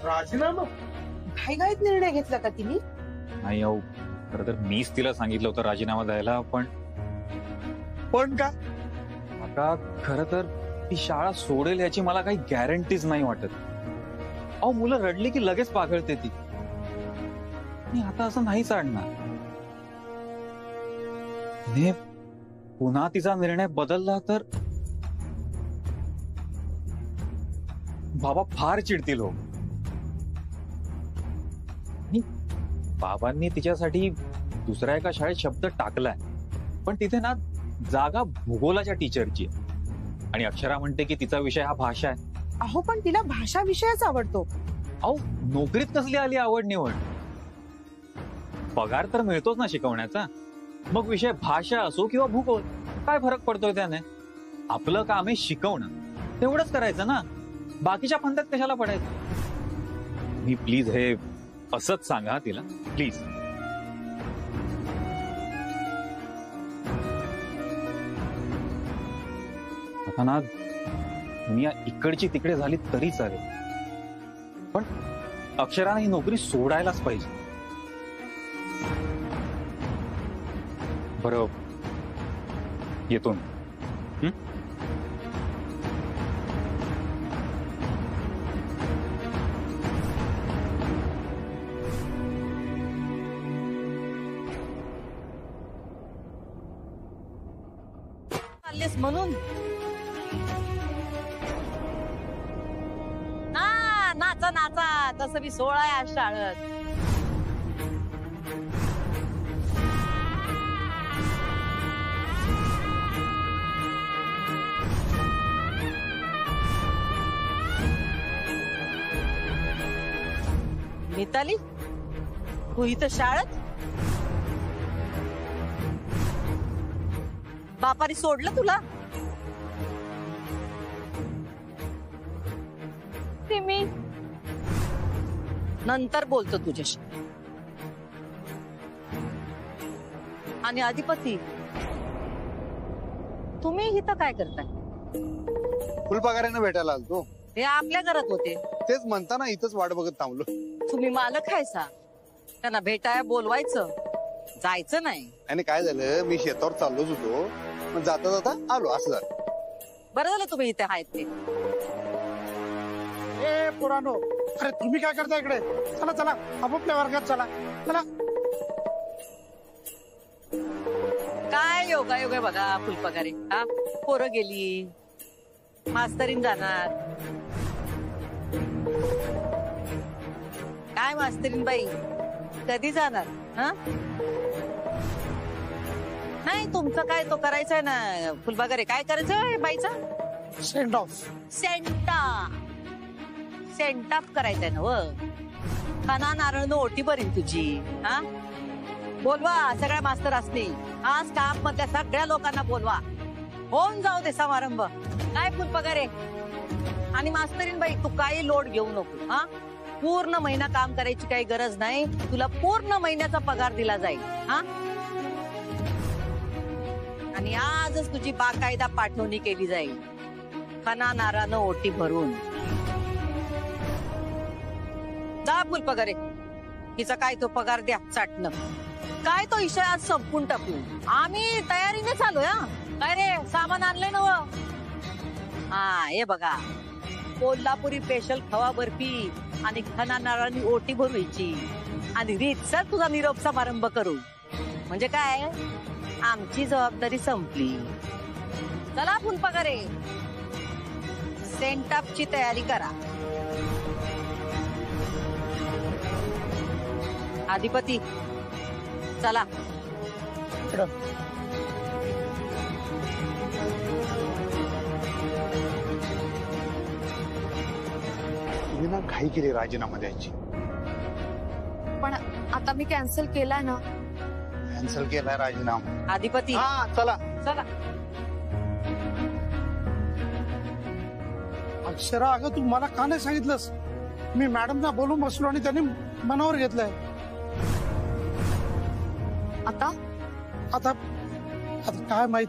राजीनामा घाईघाईत निर्णय घेतला का तिने? नाही अहो, खरं तर मीच तिला सांगितलं होतं राजीनामा द्यायला, पण का आता खरं तर ती शाळा सोडेल याची मला काही गॅरंटीज नाही वाटत. अहो, मुलं रडली की लगेच पाघळते ती. मी आता असं नाही चालणार. तिने पुन्हा तिचा निर्णय बदलला तर बाबा फार चिडतील हो. बाबांनी तिच्यासाठी दुसऱ्या एका शाळेत शब्द टाकलाय, पण तिथे ना जागा भूगोलाच्या टीचरची आहे. आणि अक्षरा म्हणते की तिचा विषय हा भाषा आहे. अहो, पण तिला भाषा विषयच आवडतो. अहो, नोकरीत कसली आली आवड निवड? पगार तर मिळतोच ना शिकवण्याचा. मग विषय भाषा असो किंवा भूगोल, काय फरक पडतोय त्याने? आपलं काम आहे शिकवणं, तेवढंच करायचं ना. बाकीच्या फंद्यात कशाला पडायचं? मी प्लीज हे असंच सांगा तिला, प्लीज. आता ना दुनिया इकडची तिकडे झाली तरी चालेल, पण अक्षराने ही नोकरी सोडायलाच पाहिजे. बरं, येतो ना. म्हणून नाचा नाचा, तसं मी 16 आहे आज शाळेत. मिताली, तू इथं शाळेत? बापारी सोडलं तुला? ते मी नंतर बोलतो तुझ्याशी. आणि अधिपती, तुम्ही इथं काय करताय? फुलपगाराने भेटायला आलतो. हे आपल्या घरात होते. तेच म्हणताना इथंच वाट बघत थांबलो. तुम्ही मालक आहे सा, त्यांना भेटाय बोलवायचं, जायचं नाही. आणि काय झालं, मी शेतावर चाललोच होतो, मग जाता जाता आलो, असं झालं. बरं झालं तुम्ही इथे आहेत ते. ए पुरानो, अरे तुम्ही काय करता इकडे? चला चला, आपापल्या वर्गात चला. चला. काय योगा योगा बघा फुलपगारे. हा, पोरं गेली, मास्तरीन जाणार. काय मास्तरीन बाई कधी जाणार? हा, नाही तुमचं काय तो करायचंय ना फुलपगारे. काय करायचंय बाईचा? Send off. सेंट ऑफ करायचंय ना व. खाना नारळ ओटी भरीन तुझी. हा, बोलवा सगळ्या मास्तर असणे. आज स्टाफ मधल्या सगळ्या लोकांना बोलवा, होऊन जाऊ दे समारंभ. काय फुलपगारे आणि मास्तरीन बाई, तू काही लोड घेऊ नको. हा, पूर्ण महिना काम करायची काही गरज नाही. तुला पूर्ण महिन्याचा पगार दिला जाईल. हा, आणि आजच तुझी बाकायदा पाठवणी केली जाईल, खाना नारानं ओटी भरून. जा फुलपगारे, हिचा काय तो पगार द्या चाटणं. काय तो इशा आज संपून टाकू. आम्ही तयारीने चालू. हा, काय रे सामान आणलंय ना? हा, हे बघा, कोल्हापुरी स्पेशल खवा बर्फी आणि खाना नारळांनी ओटी भरवायची आणि रीतसर तुझा निरोप समारंभ करू. म्हणजे काय, आमची जबाबदारी संपली. चला फुलपगारे, सेंट ऑफची तयारी करा. अधिपती चला. तुम्ही ना घाई केली राजीनामा द्यायची. पण आता मी कॅन्सल केलाय ना. कॅन्सल केलाय राजीनामा. अधिपती हा, चला चला. अक्षरा, अगं तू मला का नाही सांगितलंस? मी मॅडमना बोलून बसलो आणि त्यांनी मनावर घेतलंय. आता आता आता काय माहित.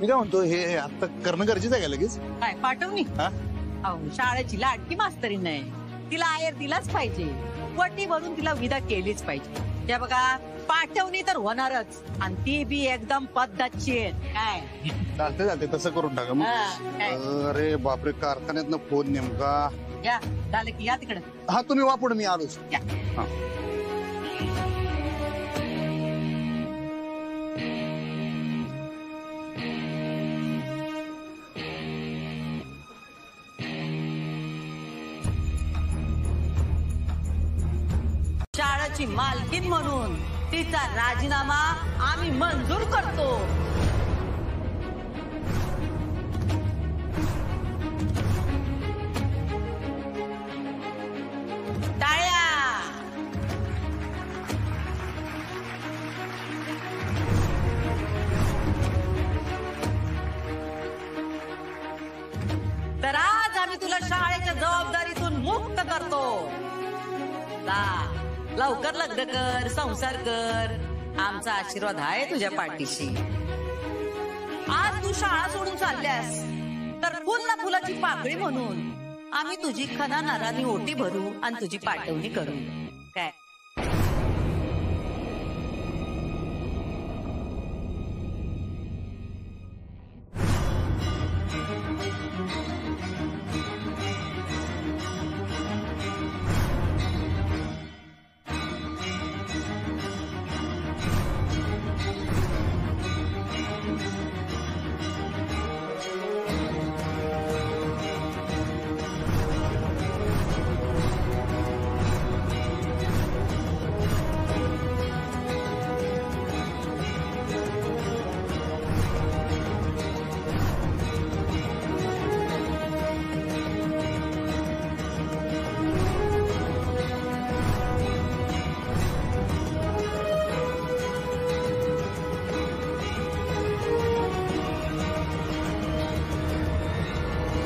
मी काय म्हणतो हे आता करणं गरजेचं आहे का लगेच? काय पाठवणी हा? अहो शाळेची लाडकी मास्तरी नाही, तिला आयर दिलाच पाहिजे, वटी भरून तिला विदा केलीच पाहिजे. त्या बघा पाठवणी तर होणारच, आणि ती बी एकदम पद्धतशीर. काय चालते तसं करून टाका मग. हा, काय? अरे बापरे, कारखान्यातनं फोन नेमका. या झालं की या तिकडे. हा तुम्ही वा पुढे, मी आलोच. या. हा. शाळेची मालकीन म्हणून तिचा राजीनामा आम्ही मंजूर करतो. टाळ्या. तर आज आम्ही तुला शाळेच्या जबाबदारीतून मुक्त करतो. लवकर लग्न कर, संसार कर, आमचा आशीर्वाद आहे तुझ्या पाठीशी. आज तू शाळा सोडून चालल्यास तर फुलला फुलाची पाकळी म्हणून आम्ही तुझी खना नारानी ओटी भरू आणि तुझी पाठवणी करू. काय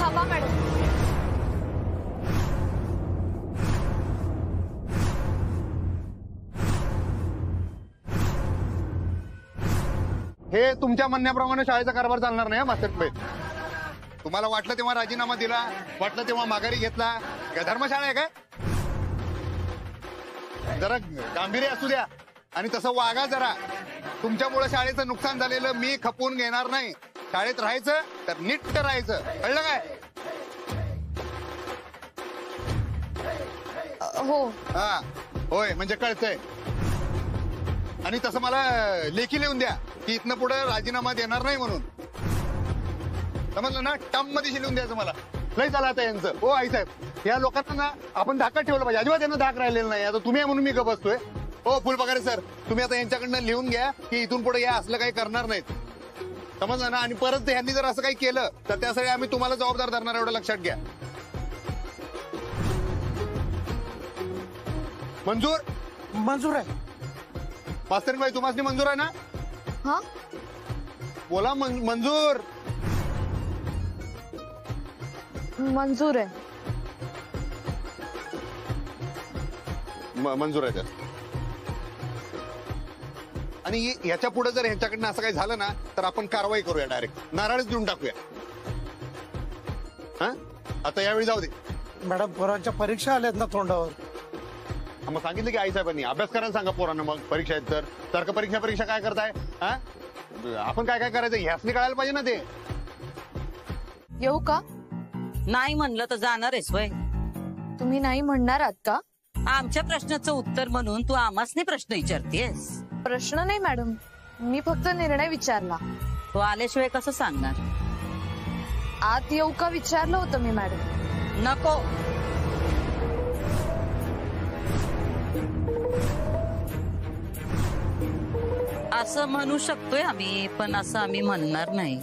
थांबा मॅडम. हे तुमच्या म्हणण्याप्रमाणे शाळेचा कारभार चालणार नाही मास्तर. तुम्हाला वाटलं तेव्हा राजीनामा दिला, वाटलं तेव्हा माघारी घेतला. काय धर्मशाळा आहे काय? जरा गांभीर्य असू द्या आणि तसं वागा जरा. तुमच्यामुळे शाळेचं नुकसान झालेलं मी खपवून घेणार नाही. शाळेत राहायचं तर नीट राहायचं, कळलं काय? हो. हा होय म्हणजे कळतंय. आणि तसं मला लेखी लिहून द्या की इथनं पुढे राजीनामा देणार नाही म्हणून. समजलं ना? टर्म मध्ये लिहून द्यायचं मला. लय झालं आता यांचं. हो आई साहेब, या लोकांना ना आपण धाकात ठेवलं पाहिजे. अजिबात यांना धाक राहिलेला नाही. आता तुम्ही आहे म्हणून मी गप बसतोय. हो फुलपगारे सर, तुम्ही आता यांच्याकडनं लिहून घ्या की इथून पुढे या असलं काही करणार नाहीत. समजलं ना? आणि परत यांनी जर असं काही केलं तर त्यासाठी आम्ही तुम्हाला जबाबदार धरणार, एवढं लक्षात घ्या. मंजूर? मंजूर आहे. मास्तरीन भाई तुम्हाला मंजूर आहे ना? हा बोला मंजूर. मंजूर आहे. मंजूर आहे. आणि याच्या पुढे जर ह्यांच्याकडनं असं काही झालं ना तर आपण कारवाई करूया, डायरेक्ट नारळच देऊन टाकूया. हा आता यावेळी जाऊ दे. मॅडम पोरांच्या परीक्षा आल्यात ना तोंडावर. मग सांगितलं की आई साहेबांनी अभ्यास करायला सांगा पोरांना. मग परीक्षा आहेत तर सारखं परीक्षा काय करताय? हा आपण काय करायचं ह्यासनी कळायला पाहिजे ना ते. येऊ का? नाही म्हणलं तर जाणार आहेस वय? तुम्ही नाही म्हणणार आहात का? आमच्या प्रश्नाचं उत्तर म्हणून तू आम्हासनी प्रश्न विचारतेस? प्रश्न नाही मॅडम, मी फक्त निर्णय विचारला. तू आल्याशिवाय कसं सांगणार? आत येऊ का विचारलं होतं मी मॅडम. नको. असं म्हणू शकतोय आम्ही, पण असं आम्ही म्हणणार नाही.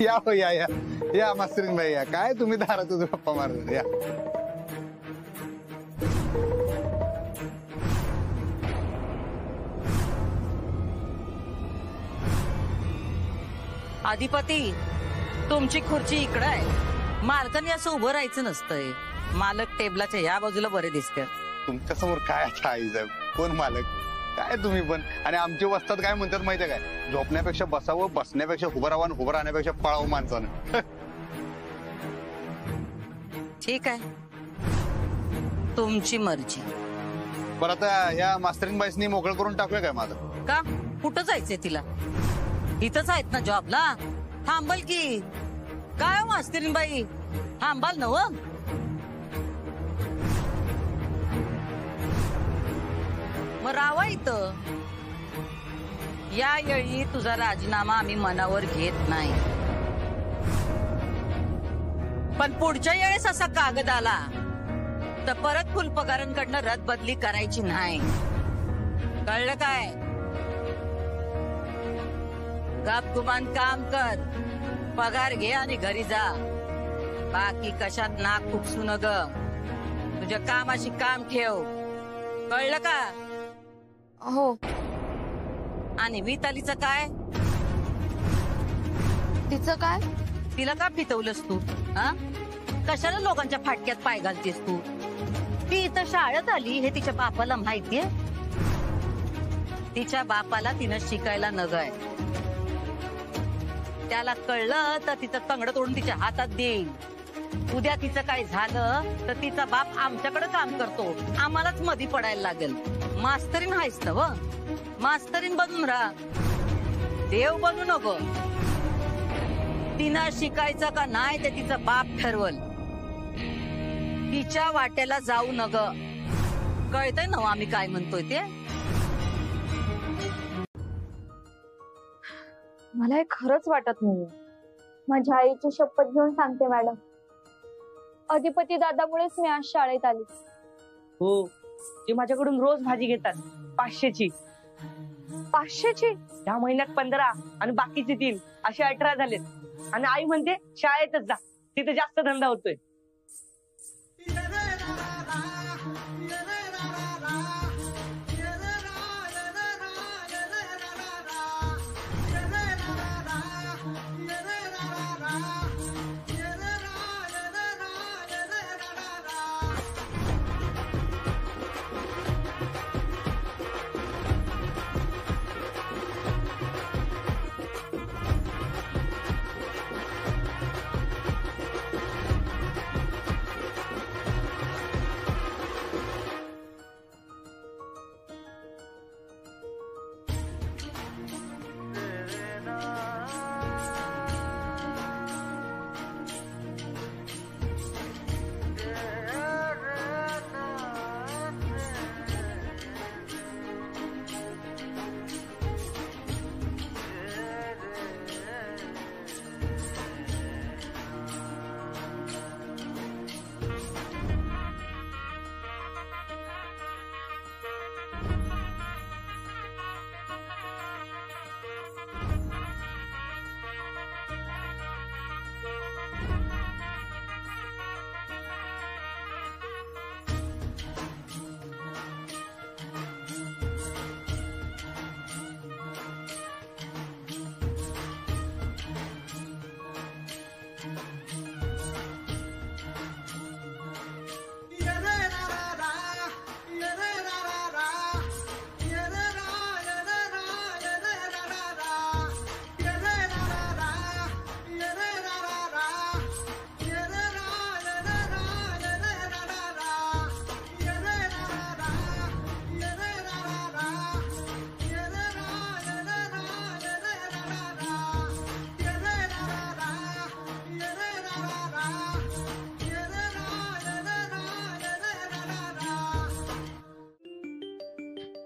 या हो या मास्तरीन भाई या. काय तुम्ही दारातच गप्पा मारणार या. अधिपती, तुमची खुर्ची इकडे आहे. मालकाने असं उभं राहायचं नसतंय. मालक टेबलाच्या या बाजूला बरे दिसतात. तुमच्या समोर काय आई साहेब? कोण मालक? काय तुम्ही पण. आणि आमचे वस्तात काय म्हणतात माहितीये काय, झोपण्यापेक्षा बसावं, बसण्यापेक्षा उभं राहावं, उभं राहण्यापेक्षा पळावं माणसानं. ठीक आहे, तुमची मर्जी. बरं आता या मास्तरीनबाईसनी मोकळं करून टाकूया काय माझं? का कुठं जायचंय तिला? इथंच आहेत ना जॉबला, थांबल की. काय मास्तरीन बाई, थांबाल नव? मग रावा इथं. या वेळी तुझा राजीनामा आम्ही मनावर घेत नाही, पण पुढच्या वेळेस असा कागद आला तर परत फुलपगारांकडनं रद्दबदली करायची नाही. कळलं काय? गपगुमान काम कर, पगार घे आणि घरी जा. बाकी कशात नाक खुपसू न ग. तुझ्या कामाशी काम ठेव. कळलं का? हो. आणि मितालीचं काय? तिचं काय? तिला का पितवलंस तू? हा, कशाला लोकांच्या फाटक्यात पाय घालतेस तू? ती इथं शाळेत आली हे तिच्या बापाला माहितीये. तिच्या बापाला तिनं शिकायला नगय. त्याला कळलं तर तिचं तंगड तोडून तिच्या हातात देईल. उद्या तिचं काय झालं तर तिचा बाप आमच्याकडे काम करतो, आम्हालाच मधी पडायला लागेल. मास्तरीन हायस ना व, मास्तरीन बनून राहा, देव बनू नको. तिनं शिकायचं का नाही ते तिचा बाप ठरवल. तिच्या वाट्याला जाऊ नग. कळतंय ना आम्ही काय म्हणतोय ते? मला हे खरंच वाटत नाहीये. माझ्या आईची शपथ घेऊन सांगते मॅडम, अधिपती दादामुळेच मी आज शाळेत आली. हो, ते माझ्याकडून रोज भाजी घेतात 500ची. 500ची? या महिन्यात 15 आणि बाकीचे 3 असे 18 झालेत. आणि आई म्हणते शाळेतच जा, तिथे जास्त धंदा होतोय.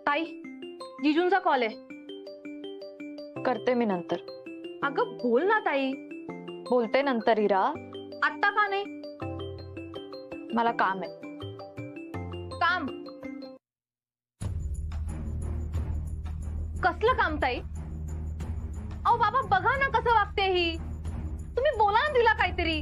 ताई, जिजूंचा कॉल आहे. करते मी नंतर. अगं बोल ना ताई. बोलते नंतर इरा. आत्ता का नाही? मला काम आहे. काम? कसलं काम ताई? अहो बाबा बघा ना कसं वागते ही. तुम्ही बोला ना तिला काहीतरी.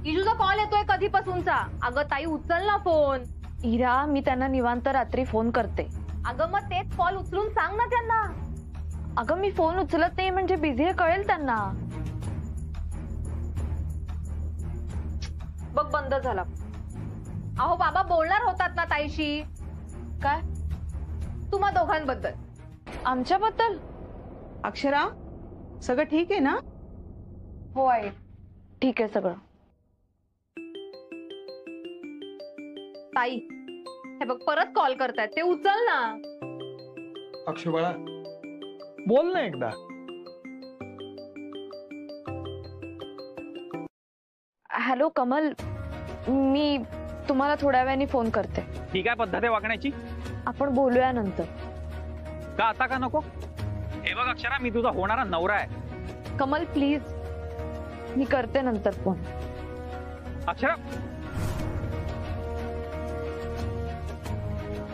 जिजूचा कॉल येतोय कधीपासूनचा. अगं ताई उचल ना फोन. इरा, मी त्यांना निवांत रात्री फोन करते. अगं मग तेच कॉल उचलून सांग ना त्यांना. अगं मी फोन उचलत नाही म्हणजे बिझी कळेल त्यांना. बघ बंद झाला. अहो बाबा बोलणार होतात ना ताईशी. काय तुम्हा दोघांबद्दल. आमच्याबद्दल? अक्षरा, सगळं ठीक आहे ना? हो आई, ठीक आहे सगळं. ताई, हे बघ परत कॉल करतायत, ते उचल ना. अक्षय बाळा, बोल ना एकदा. हॅलो कमल, मी तुम्हाला थोड्या वेळाने फोन करते. ही काय पद्धत आहे वागण्याची? आपण बोलूया नंतर. का आता का नको? हे बघ अक्षरा, मी तुझा होणारा नवरा आहे. कमल प्लीज, मी करते नंतर फोन. अक्षरा,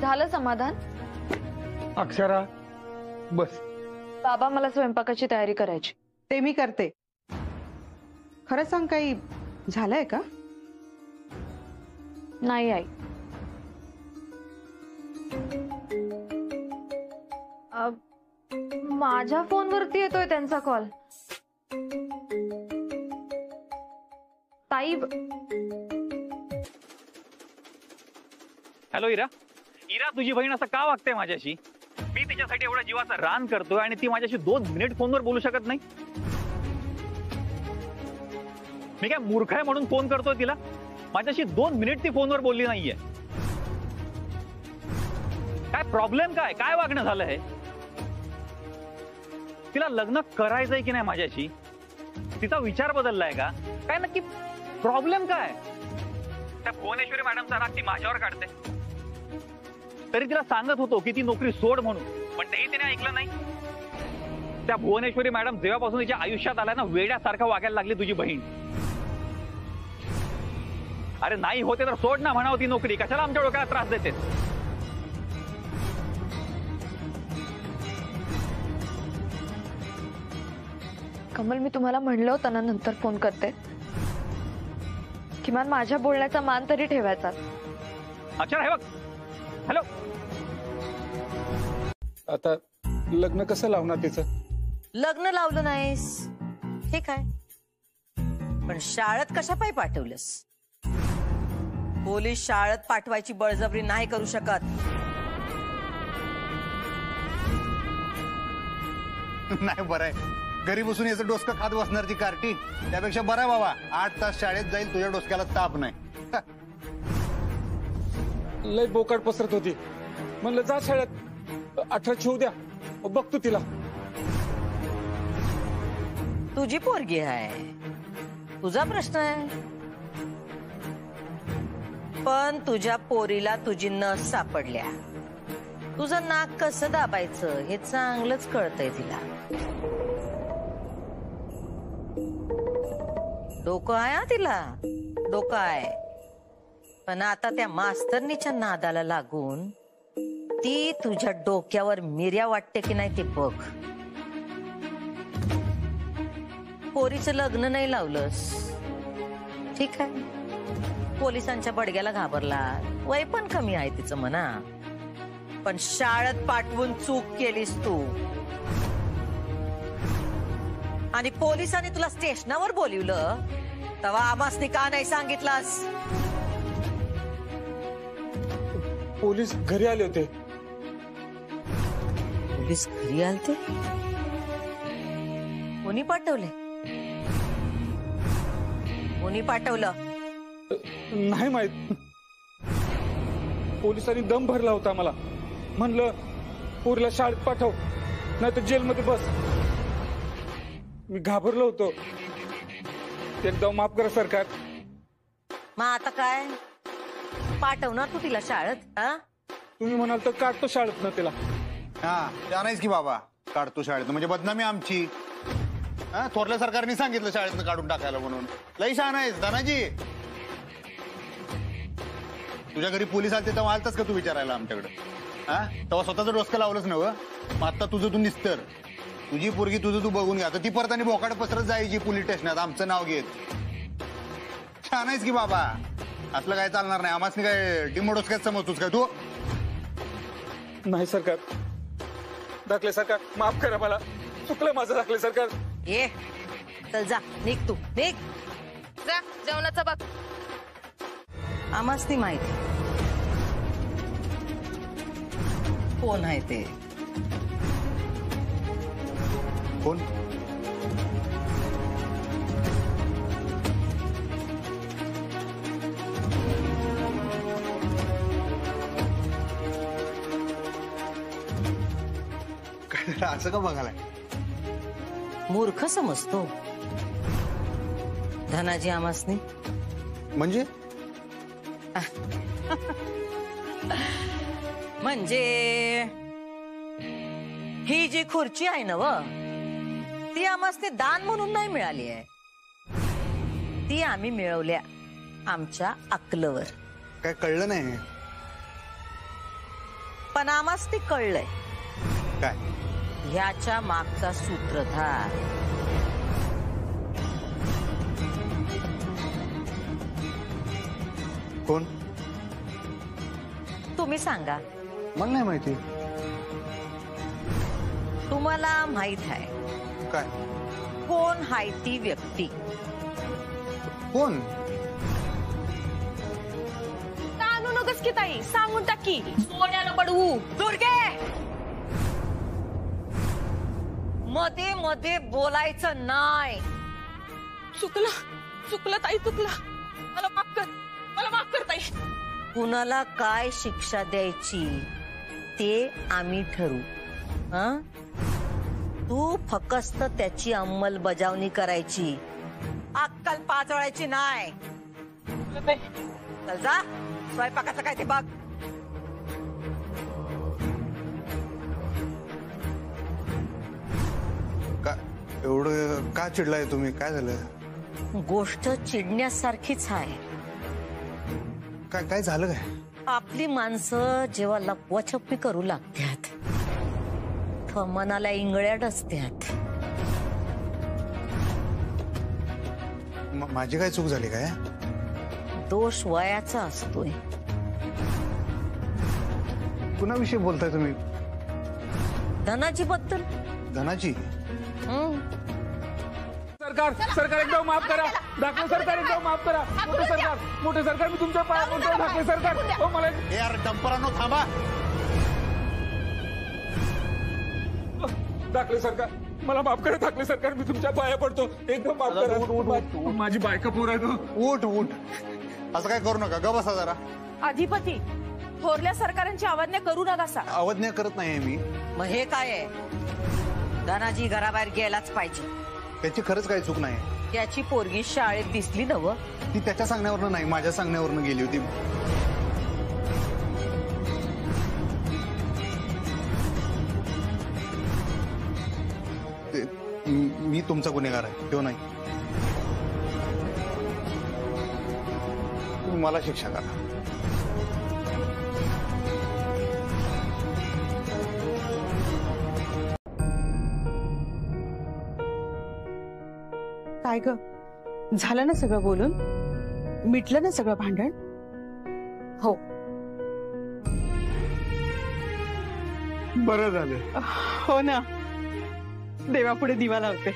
झालं समाधान? अक्षरा बस. बाबा, मला स्वयंपाकाची तयारी करायची. ते मी करते. खरं सांग, काही झालंय का? नाही आई. माझ्या फोनवरती येतोय त्यांचा कॉल. ताई, हॅलो इरा. इरा, तुझी बहीण असं का वागते माझ्याशी? मी तिच्यासाठी एवढा जीवाचा रान करतोय आणि ती माझ्याशी 2 मिनिट फोनवर बोलू शकत नाही? मी काय मूर्ख आहे म्हणून फोन करतोय तिला? माझ्याशी 2 मिनिट ती फोनवर बोलली नाहीये. काय प्रॉब्लेम? काय वागणं झालं आहे? तिला लग्न करायचंय की नाही माझ्याशी? तिचा विचार बदललाय का? काय नक्की प्रॉब्लेम काय? त्या भुवनेश्वरी मॅडमचा राग ती माझ्यावर काढते. तरी तिला सांगत होतो की ती नोकरी सोड म्हणून, पण तेही तिने ऐकलं नाही. त्या भुवनेश्वरी मॅडम जेव्हापासून तिच्या आयुष्यात आल्या ना, वेड्यासारखं वागायला लागली तुझी बहीण. अरे नाही होते तर सोड ना म्हणावं ती नोकरी, कशाला आमच्या डोक्याला त्रास देते? कमल, मी तुम्हाला म्हणलं होतं ना नंतर फोन करते. किमान माझ्या बोलण्याचा मान तरी ठेवायचा. अक्षर, हे बघ. हॅलो. आता लग्न कसं लावणार तिचं? लग्न लावलं नाहीस हे काय, पण शाळेत कशा पायी पाठवलंस? पोलीस शाळेत पाठवायची बळजबरी नाही करू शकत. नाही, बरं आहे. घरी बसून याचं डोसकं खात बसणार ती कार्टी, त्यापेक्षा बरं आहे बाबा. 8 तास शाळेत जाईल, तुझ्या डोसक्याला ताप नाही. लय बोकाड पसरत होती. म्हणलं जा शाळेत, 18 शिवू द्या, बघतो तिला. तुझी पोरगी आहे, तुझा प्रश्न आहे. पण तुझ्या पोरीला तुझी नस सापडल्या. तुझं नाक कसं दाबायचं हे चांगलंच कळतंय तिला. डोकं आहे हा तिला, डोकं आहे. पण आता त्या मास्तरनीच्या नादाला लागून ती तुझ्या डोक्यावर मिऱ्या वाटते की नाही ते बघ. पोरीचं लग्न नाही लावलंस, ठीक आहे. पोलिसांच्या बडग्याला घाबरला, वय पण कमी आहे तिचं म्हणा. पण शाळेत पाठवून चूक केलीस तू. आणि पोलिसांनी तुला स्टेशनावर बोलिवलं तेव्हा आम्हासनी का नाही सांगितलास? पोलीस घरी आले होते. पोलीस घरी आलते? कोणी पाठवले? कोणी पाठवलं? नाही माहित. पोलिसांनी दम भरला होता मला. म्हणलं पोरीला शाळेत पाठव, नाही तर जेलमध्ये बस. मी घाबरलो होतो. एकदम माफ करा सरकार. मग आता काय पाठवणार तू तिला शाळेत? हा, तुम्ही म्हणाल तर काढतो शाळेत ना तिला. हा, त्या नाहीच की बाबा काढतो शाळेत, म्हणजे बदनामी आमची. हा, थोरल्या सरकारने सांगितलं शाळेतनं काढून टाकायला म्हणून. लई शहाणा आहेस धनाजी. तुझ्या घरी पोलीस आलते तेव्हा आलतास का तू विचारायला आमच्याकडे? हा, तेव्हा स्वतःचं डोसकं लावलंच नव्ह. मग आता तुझं तू निस्तर, तुझी पोरगी तुझं तू बघून घ्या. तर ती परत आणि बोकाड पसरत जायची पोलीस स्टेशनात आमचं नाव घेत. छान आहेस की बाबा, असलं काय चालणार नाही. आम्हाला काय डिमो डोसक्यात समजतोस काय तू? नाही सरकार, दाखले सरकार माफ करा मला, चुकलं माझं दाखले सरकार. ये चल जा, निघ तू, निघ जा, जेवणाचं बघ. आम्हासनी माहिती कोण आहे ते? कोण? असं का बघायला? मूर्ख समजतो धनाजी आमासनी. म्हणजे म्हणजे ही जी खुर्ची आहे ना व, ती आम्हासने दान म्हणून नाही मिळाली आहे. ती आम्ही मिळवल्या आमच्या अक्कलवर. काय कळलं नाही? पण आम्हास ते कळलंय. काय? ह्याच्या मागचा सूत्रधार कोण? तुम्ही सांगा. मला नाही माहिती. तुम्हाला माहित आहे काय? कोण हाय ती व्यक्ती? कोण? आणू नकोस की ताई, सांगून टाकी. सोन्याला पडवू. दुर्गे, मध्ये मध्ये बोलायचं नाही. चुकलं ताई, चुकलं. मला माफ कर ताई. कुणाला काय शिक्षा द्यायची ते आम्ही ठरवू. हं? तू फक्त त्याची अंमलबजावणी करायची, अक्कल पाजवायची नाही. चल जा, स्वयंपाकाचं काय ते बघ. का एवढं का चिडलाय तुम्ही? काय झालं? गोष्ट चिडण्यासारखीच आहे. काय काय झालं? काय? आपली माणसं जेव्हा लपवाछप्पी करू लागतात, तेव्हा मनाला इंगळ्या डसत्यात. माझी काय चूक झाली काय? दोष वयाचा असतोय. कुणाविषयी बोलताय तुम्ही? धनाजी बद्दल. धनाजी? सरकार एकदा माफ करा. दाखले सरकार एकदा माफ करा. मोठे सरकार मी तुमच्या पाया पडतो. दाखले सरकार, हो मला यार डंपरांनो थांबा. दाखले सरकार मला माफ करा. दाखले सरकार मी तुमच्या पाया पडतो. एकदम माफ करा. माझी बायका पोर आहे तो. उठ उठ, असं काय करू नका. ग बसा जरा. अधिपती, थोरल्या सरकारांची अवज्ञा करू नका. अवज्ञा करत नाहीये मी. मग हे काय आहे? धनाजी घराबाहेर गेलाच पाहिजे. त्याची खरंच काही चूक नाही. त्याची पोरगी शाळेत दिसली नव. ती त्याच्या सांगण्यावरनं नाही, माझ्या सांगण्यावरनं गेली होती. मी तुमचा गुन्हेगार आहे, तो नाही. तुम्ही मला शिक्षा करा. काय ग, झालं ना सगळं बोलून? मिटलं ना सगळं भांडण? हो. बरं झालं. हो ना, देवापुढे दिवा लावते.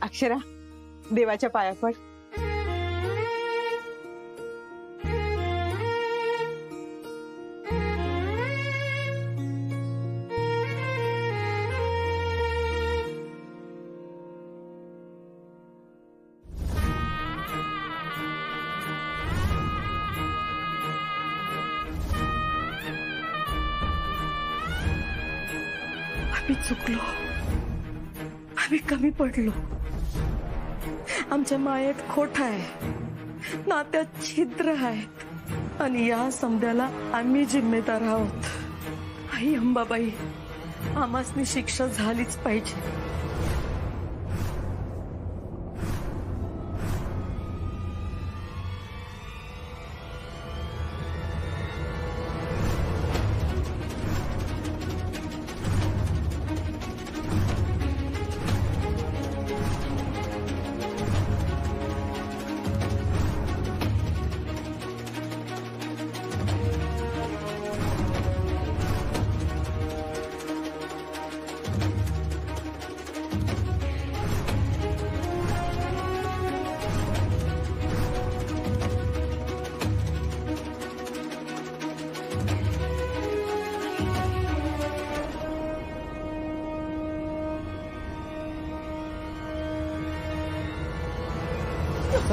अक्षरा, देवाच्या पाया पड. आम्ही चुकलो, आम्ही कमी पडलो. आमच्या मायेत खोट आहे, नात्यात छिद्र आहेत आणि या समद्याला आम्ही जिम्मेदार आहोत. आई अंबाबाई, आम्हासनी शिक्षा झालीच पाहिजे.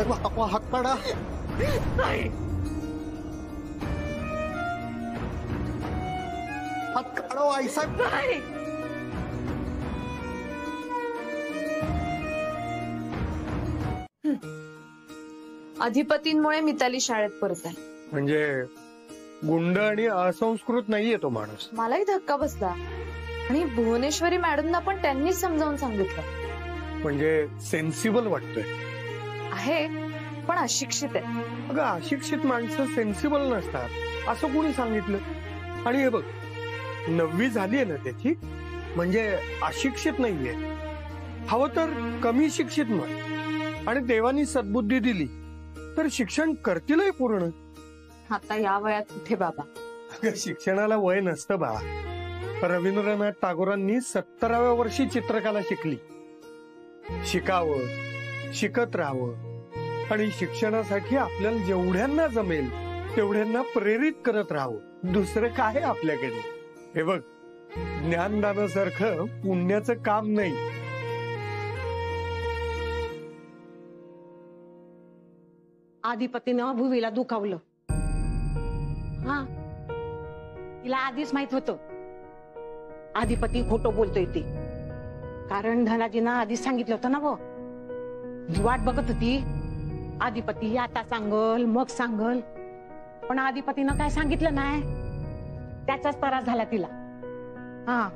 आईसाहेब हात काढा. हात काढा आईसाहेब. अधिपतींमुळे मिताली शाळेत परत आहे. म्हणजे गुंड आणि असंस्कृत नाहीये तो माणूस. मलाही धक्का बसला आणि भुवनेश्वरी मॅडमना पण त्यांनीच समजावून सांगितलं. म्हणजे सेन्सिबल वाटतोय. आहे पण अशिक्षित आहे. अगं अशिक्षित माणसं सेन्सिबल नसतात असं कोणी सांगितलं? आणि हे बघ 9वी झालीये ना त्याची, म्हणजे अशिक्षित नाहीये. हवं तर कमी शिक्षित म्हण. आणि देवानी सद्बुद्धी दिली तर शिक्षण करतीलही पूर्ण. आता या वयात कुठे बाबा. अगं शिक्षणाला वय नसतं बा. रवींद्रनाथ टागोरांनी 17व्या वर्षी चित्रकला शिकली. शिकावं, शिकत राहावं आणि शिक्षणासाठी आपल्याला जेवढ्यांना जमेल तेवढ्यांना प्रेरित करत राहावं. दुसरं काय आपल्याकडे. हे बघ ज्ञानदानासारखं पुण्याचं काम नाही. अधिपतीनं भुवीला दुखावलं. हा तिला आधीच माहित होतं अधिपती खोटं बोलतोय ते. कारण धनाजीनं आधीच सांगितलं होतं ना व. वाट बघत होती अधिपती आता सांगल मग सांगल. पण अधिपतीनं काय सांगितलं नाही. त्याचाच त्रास झाला तिला. हा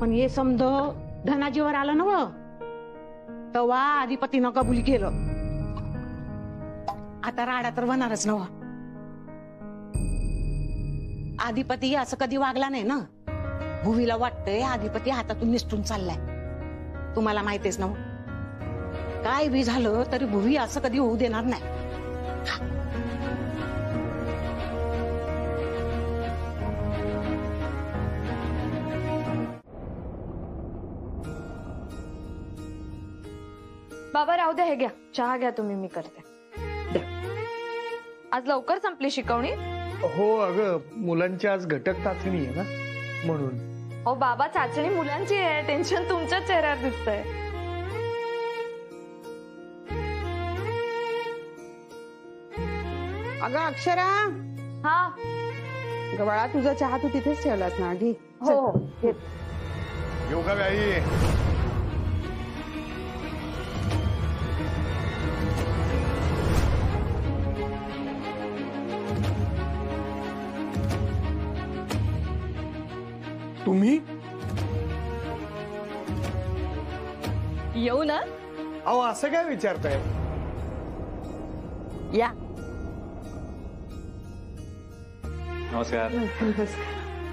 पण हे समज धनाजीवर आलं ना व, तेव्हा अधिपतीनं कबूल केलं. आता राडा तर होणारच नव. अधिपती असं कधी वागला नाही ना. भुवीला वाटतंय अधिपती हातातून निसटून चाललाय. तुम्हाला माहितीच ना काय बी झालं तरी भुवी असं कधी होऊ देणार नाही. बाबा राहू द्या, हे घ्या चहा घ्या तुम्ही, मी करते. आज लवकर संपली शिकवणी. हो अगं मुलांची आज घटक चाचणी आहे ना म्हणून. हो बाबा चाचणी मुलांची आहे, टेन्शन तुमच्या चेहऱ्यावर दिसतंय. अगं अक्षरा. हा गबाळा तुझा चहा तू तिथेच ठेवलास ना आधी. हो हो घेत. योगा व्याई. तुम्ही येऊ ना. अहो असं काय विचारताय. या. नमस्कार.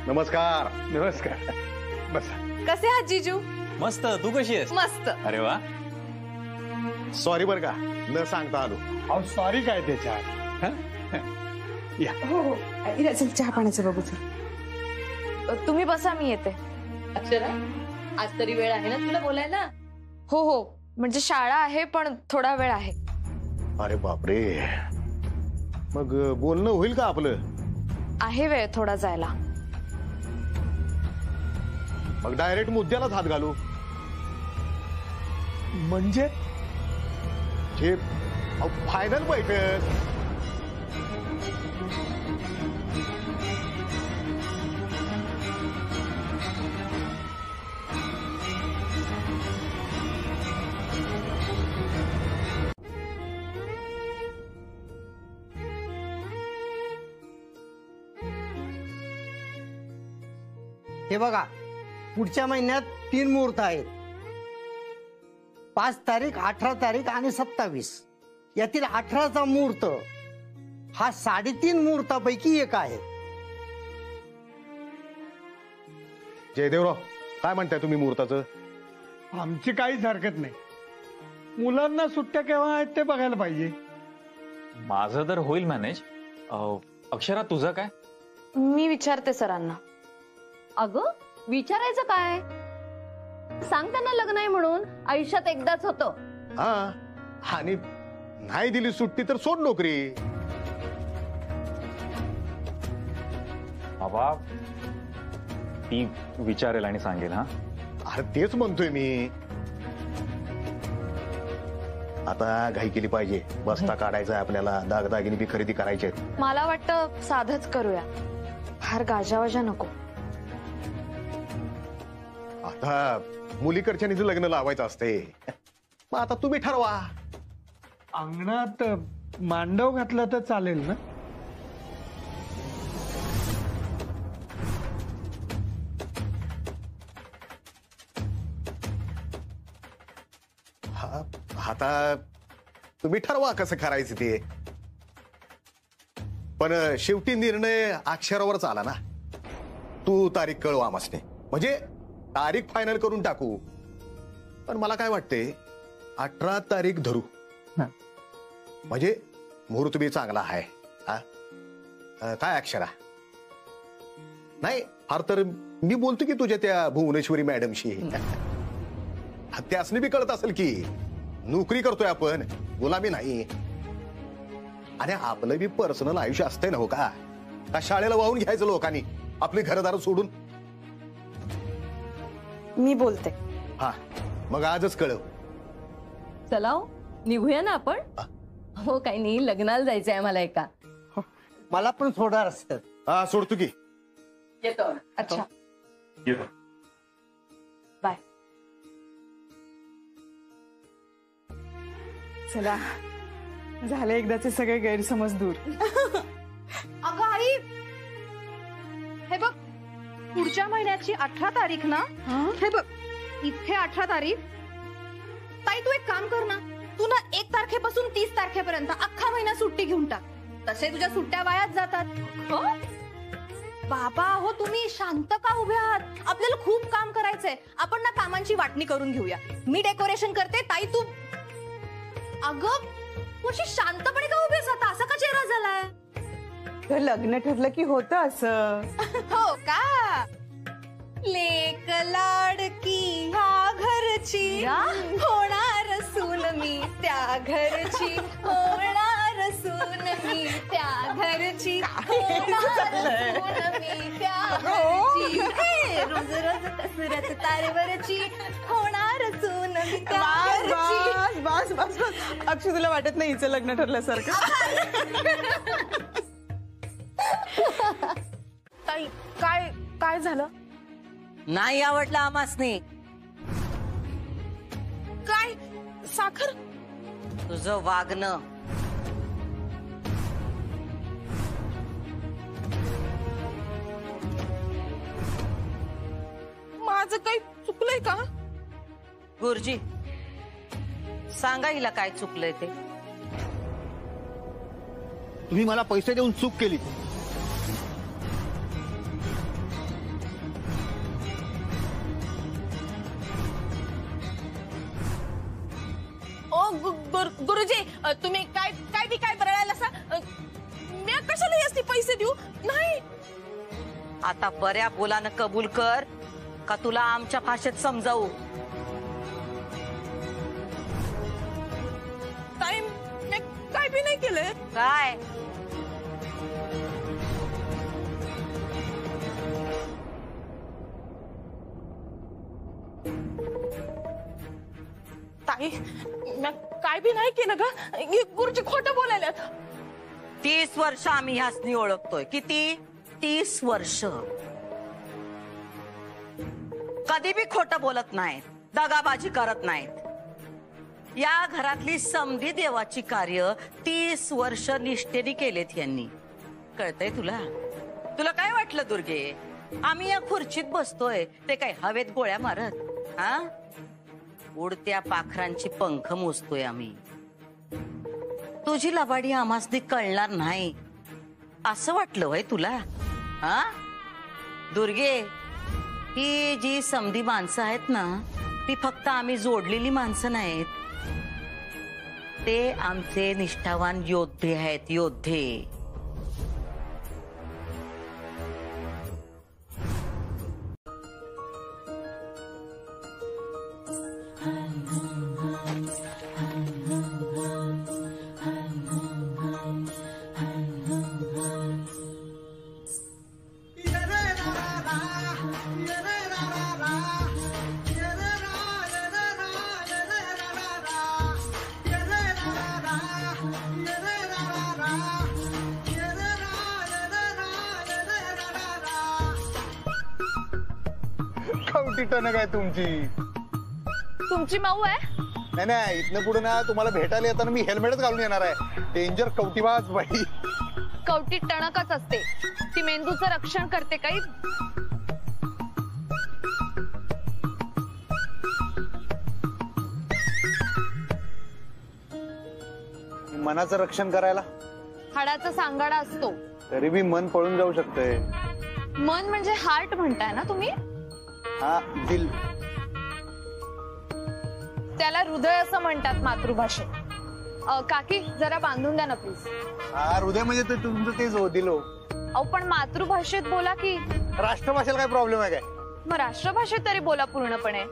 नमस्कार. नमस्कार. बसा. कसे आहात जीजू. मस्त. तू कशी आहेस. मस्त. अरे वा. सॉरी बर का न सांगता आलो. अहो सॉरी काय त्याच्यात. या. हो हो चल चहा पाण्याचं बघू. चल तुम्ही बसा, मी येते. अक्षरा आज तरी वेळ आहे ना तुला बोलायला. हो हो म्हणजे शाळा आहे पण थोडा वेळ आहे. अरे बापरे. मग बोलणं होईल का आपलं. आहे वेळ थोडा जायला. मग डायरेक्ट मुद्द्यालाच हात घालू. म्हणजे फायनल बैठक. हे बघा पुढच्या महिन्यात 3 मुहूर्त आहेत. 5 तारीख, 18 तारीख आणि 27. यातील 18चा मुहूर्त हा 3.5 मुहूर्तापैकी एक आहे. जयदेवराव काय म्हणताय तुम्ही मुहूर्ताचं. आमची काहीच हरकत नाही. मुलांना सुट्ट्या केव्हा आहेत ते बघायला पाहिजे. माझं तर होईल मॅनेज. अक्षरा तुझं काय. मी विचारते सरांना. अगं विचारायचं काय. सांग त्यांना लग्न आहे म्हणून. आयुष्यात एकदाच होतं. हा आणि नाही दिली सुट्टी तर सोड नोकरी. बाबा ती विचारेल आणि सांगेल. हा अरे तेच म्हणतोय मी. आता घाई केली पाहिजे, बस्ता काढायचा आपल्याला, दागदागिने बी खरेदी करायचे. मला वाटतं साधच करूया, फार गाजावाजा नको. आता मुलीकडच्यानीच लग्न लावायचं असते, मग आता तुम्ही ठरवा. अंगणात मांडव घातला तर चालेल ना? आता तुम्ही ठरवा कसं करायचं ते, पण शेवटी निर्णय अक्षरावरच आला ना. तू तारीख कळव आमासने, म्हणजे तारीख फायनल करून टाकू. पण मला काय वाटते 18 तारीख धरू, म्हणजे मुहूर्त बी चांगला आहे. काय अक्षरा? नाही फार तर मी बोलतो की तुझ्या त्या भुवनेश्वरी मॅडमशी, त्यासनी बी कळत असेल की नोकरी करतोय आपण, गुलामी नाही. आणि आपलं बी पर्सनल आयुष्य असतंय ना, हो का? शाळेला वाहून घ्यायचं लोकांनी आपली घरदार सोडून. मी बोलते. हा मग आजच कळव. चला हो, निघूया ना आपण. हो काही नाही, लग्नाला जायचंय मला एका. मला पण सोडणार असतं. हा सोडतो की. येतो. अच्छा येतो. बाय. चला झाले एकदाचे सगळे गैरसमज दूर. अगं आई, हे बघ पुढच्या महिन्याची 18 तारीख ना. हे बघ इथे 18 तारीख. ताई तू एक काम कर ना, तू ना 1 तारखेपासून 30 तारखेपर्यंत अख्खा महिना सुट्टी घेऊन टाक. तसे तुझ्या सुट्ट्या वायाच जातात. हो बाबा, हो तुम्ही शांत का उभे आहात? आपल्याला खूप काम करायचंय. आपण ना कामांची वाटणी करून घेऊया. मी डेकोरेशन करते, ताई तू. अगं तू अशी शांतपणे का उभे आता? असा का चेहरा झालाय? लग्न ठरलं की होतं असं. हो का? लेक लाडकी ह्या घरची, होणार सून मी त्या घरची, होणार सून मी त्या घरची, होणार सून मी त्या घरची. रोज रोज कसरत तारेवरची, होणार सून मी त्या घरची. बस बस बस, अक्षय तुला वाटत नाही हिचं लग्न ठरल्यासारखं? ताई काय काय झालं? नाही आवडलं आमासने. काय साखर? तुझं वागणं. माझं काही चुकलंय का? गुरुजी सांगा हिला काय चुकलंय ते. तुम्ही मला पैसे देऊन चूक केली. गुरुजी तुम्ही काय काय बी काय बरळायला असा? मी कशाला यासनी पैसे देऊ? नाही. आता बऱ्या बोलानं कबूल कर का तुला आमच्या भाषेत समजावू? ताई मी काय बी नाही केलंय. काय ताई मी काय बी नाही केलं ग. गुरुजी खोटं बोलायल्यात. 30 वर्ष आम्ही ह्यासनी ओळखतोय. किती? 30 वर्ष. कधी बी खोटं बोलत नाहीत, दगाबाजी करत नाहीत. या घरातली समधी देवाची कार्य 30 वर्ष निष्ठेने केलेत यांनी. कळतंय तुला? तुला काय वाटलं दुर्गे? आम्ही या खुर्चीत बसतोय ते काय हवेत गोळ्या मारत? हा, उडत्या पाखरांची पंख मोजतोय आम्ही. तुझी लबाडी आम्हासनी कळणार नाही असं वाटलं वय तुला? हा दुर्गे, ही जी समधी माणसं आहेत ना, ती फक्त आम्ही जोडलेली माणसं नाहीत. ते आमचे निष्ठावान योद्धे आहेत, योद्धे. कवटी टणक आहे तुमची. तुमची माऊ आहे? नाही नाही, इथनं पुढे ना तुम्हाला भेटायला येताना मी हेल्मेटच घालून येणार आहे. डेंजर कवटीबाज बाई. कवटी टणकच असते ती, मेंदूचं रक्षण करते काही. मनाचं रक्षण करायला हाडाचा सांगाडा असतो. तरी बी मन पळून जाऊ शकतंय. मन म्हणजे हार्ट म्हणताय ना तुम्ही? हा, दिल. त्याला हृदय असं म्हणतात मातृभाषेत. काकी जरा बांधून द्या ना प्लीज. हा, हृदय म्हणजे ते तुमचं तेच हो, दिलो. अहो पण मातृभाषेत बोला की. राष्ट्रभाषेला काय प्रॉब्लेम आहे काय? मग राष्ट्रभाषेत तरी बोला पूर्णपणे.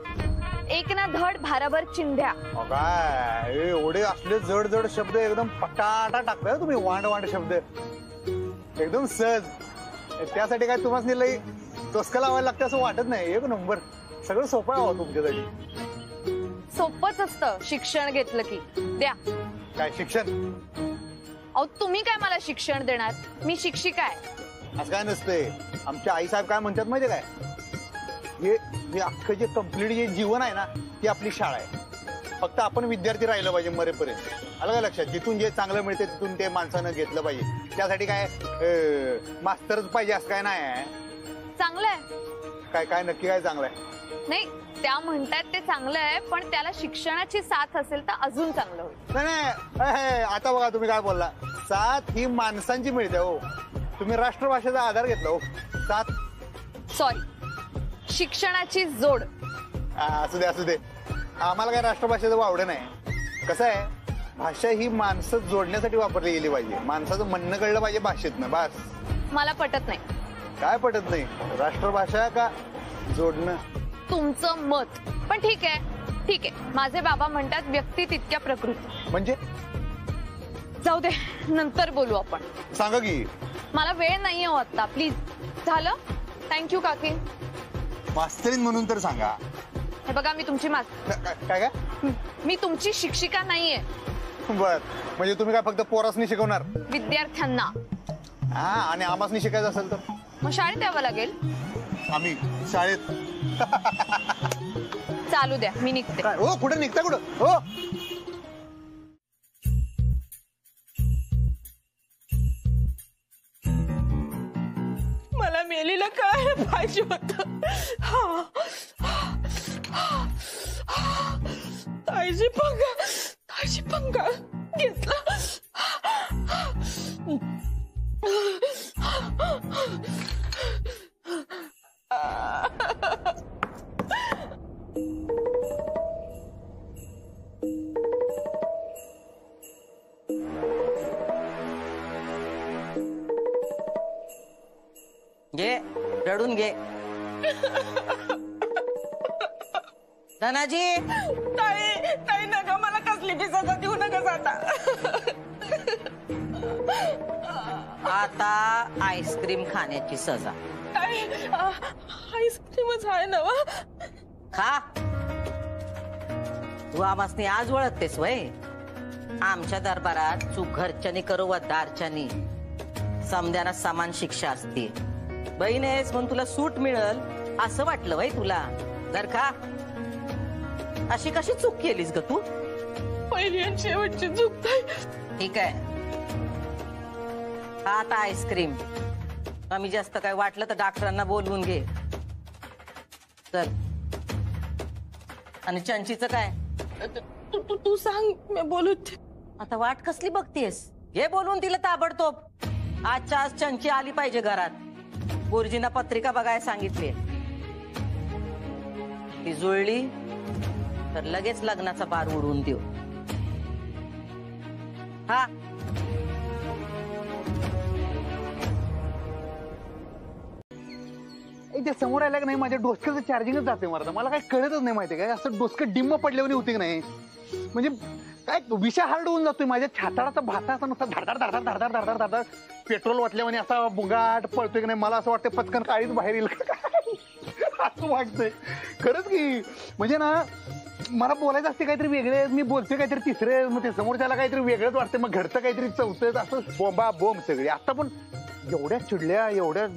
एक ना धड भाराभर चिंध्या. काय एवढे असले जड जड शब्द एकदम पटाटा टाकताय तुम्ही. वांड वांड शब्द एकदम सहज. त्यासाठी काय तुम्हाला लई टोचका लावायला लागतं असं वाटत नाही. एक नंबर. सगळं सोपं आहे तुमच्यासाठी. सोपंच असतं शिक्षण घेतलं की. द्या. काय शिक्षण? अहो तुम्ही काय मला शिक्षण देणार? मी शिक्षिका आहे. असं काय नसतंय. आमच्या आई साहेब काय म्हणतात माहितीये काय? हे अख्खं जे कम्प्लीट जे जीवन आहे ना, ती आपली शाळा आहे. फक्त आपण विद्यार्थी राहिलं पाहिजे मरेपर्यंत. आलं का लक्षात? जिथून जे चांगलं मिळते तिथून ते माणसानं घेतलं पाहिजे. त्यासाठी काय मास्तरच पाहिजे असं काय नाही. चांगलं आहे. काय काय नक्की काय चांगलं आहे? नाही, त्या म्हणतात ते चांगलं आहे, पण त्याला शिक्षणाची साथ असेल तर अजून चांगलं होईल. नाही, आता बघा तुम्ही काय बोलला. साथ ही माणसांची मिळते हो. तुम्ही राष्ट्रभाषेचा आधार घेतला हो. साथ सॉरी, शिक्षणाची जोड. असू दे असू दे. आम्हाला काय राष्ट्रभाषेचं वावडं नाही. कसं आहे, भाषा ही माणसं जोडण्यासाठी वापरली गेली पाहिजे. माणसाचं म्हणणं कळलं पाहिजे भाषेतनं. बस. मला पटत नाही. काय पटत नाही? राष्ट्रभाषा का जोडणं? तुमचं मत. पण ठीक आहे ठीक आहे. माझे बाबा म्हणतात व्यक्ती तितक्या प्रकृती. म्हणजे? जाऊ दे, नंतर बोलू आपण. सांगा की. मला वेळ नाहीये हो आता. प्लीज. झालं? थँक्यू काकी. मास्तरीन म्हणून तर सांगा. हे बघा, मी तुमची काय मी तुमची शिक्षिका नाहीये. बर, म्हणजे तुम्ही काय फक्त पोरासनी शिकवणार? विद्यार्थ्यांना. हा, आणि आमासनी शिकायचं असेल तर मग शाळेत यावं लागेल. आम्ही शाळेत. चालू द्या, मी निघते. हो, कुठे निघता? कुठं? हो, मला मेलीला काय पाहिजे होत? ताईची पंगा घेतला. घे, रडून घे. धनाजी. ताई नका, मला कसली बी सजा देऊ नका आता. आता आईस्क्रीम खाण्याची सजा. आईस्क्रीमच आहे ना? खा. तू आमासनी आज ओळखतेस वय? आमच्या दरबारात चूक घरच्यानी करू व दारच्यानी समद्यांना समान शिक्षा असते. बहीण आहेस म्हणून तुला सूट मिळल असं वाटलं वय तुला? जर का अशी कशी चूक केलीस ग तू? पहिली आणि शेवटची चूक. ठीक आहे, आता आईस्क्रीम. कमी जास्त काय वाटलं तर डॉक्टरांना बोलवून घे. चल. आणि चंचीचं काय? तू सांग, मी बोलू. आता वाट कसली बघतेस? हे बोलून तिला ताबडतोब. आजच्या आज चंची आली पाहिजे घरात. गुरुजींना पत्रिका बघायला सांगितली. ती जुळली तर लगेच लग्नाचा बार उडवून देऊ. हा. ते समोर आल्या की नाही माझ्या डोसक्याचं चार्जिंगच जाते. मला काय कळतच नाही माहिती काय. असं डोसकं डिम्म पडल्यावर होती की नाही. म्हणजे काय विषय हार्ड होऊन जातोय. माझ्या छाताळाचा भाता असा नुसता धडधड धडधड धडधड धडधड धडधड पेट्रोल वाटल्याने असा बुंगाट पळतोय की नाही. मला असं वाटतं पटकन काळीच बाहेर येईल असं वाटतंय खरंच की. म्हणजे ना, मला बोलायचं असते काहीतरी वेगळे, मी बोलतोय काहीतरी तिसरे, मग ते समोरच्याला काहीतरी वेगळंच वाटतं, मग घडतं काहीतरी चौथं. असं बोंबा बोंब सगळी. आता पण एवढ्या चिडल्या, एवढ्या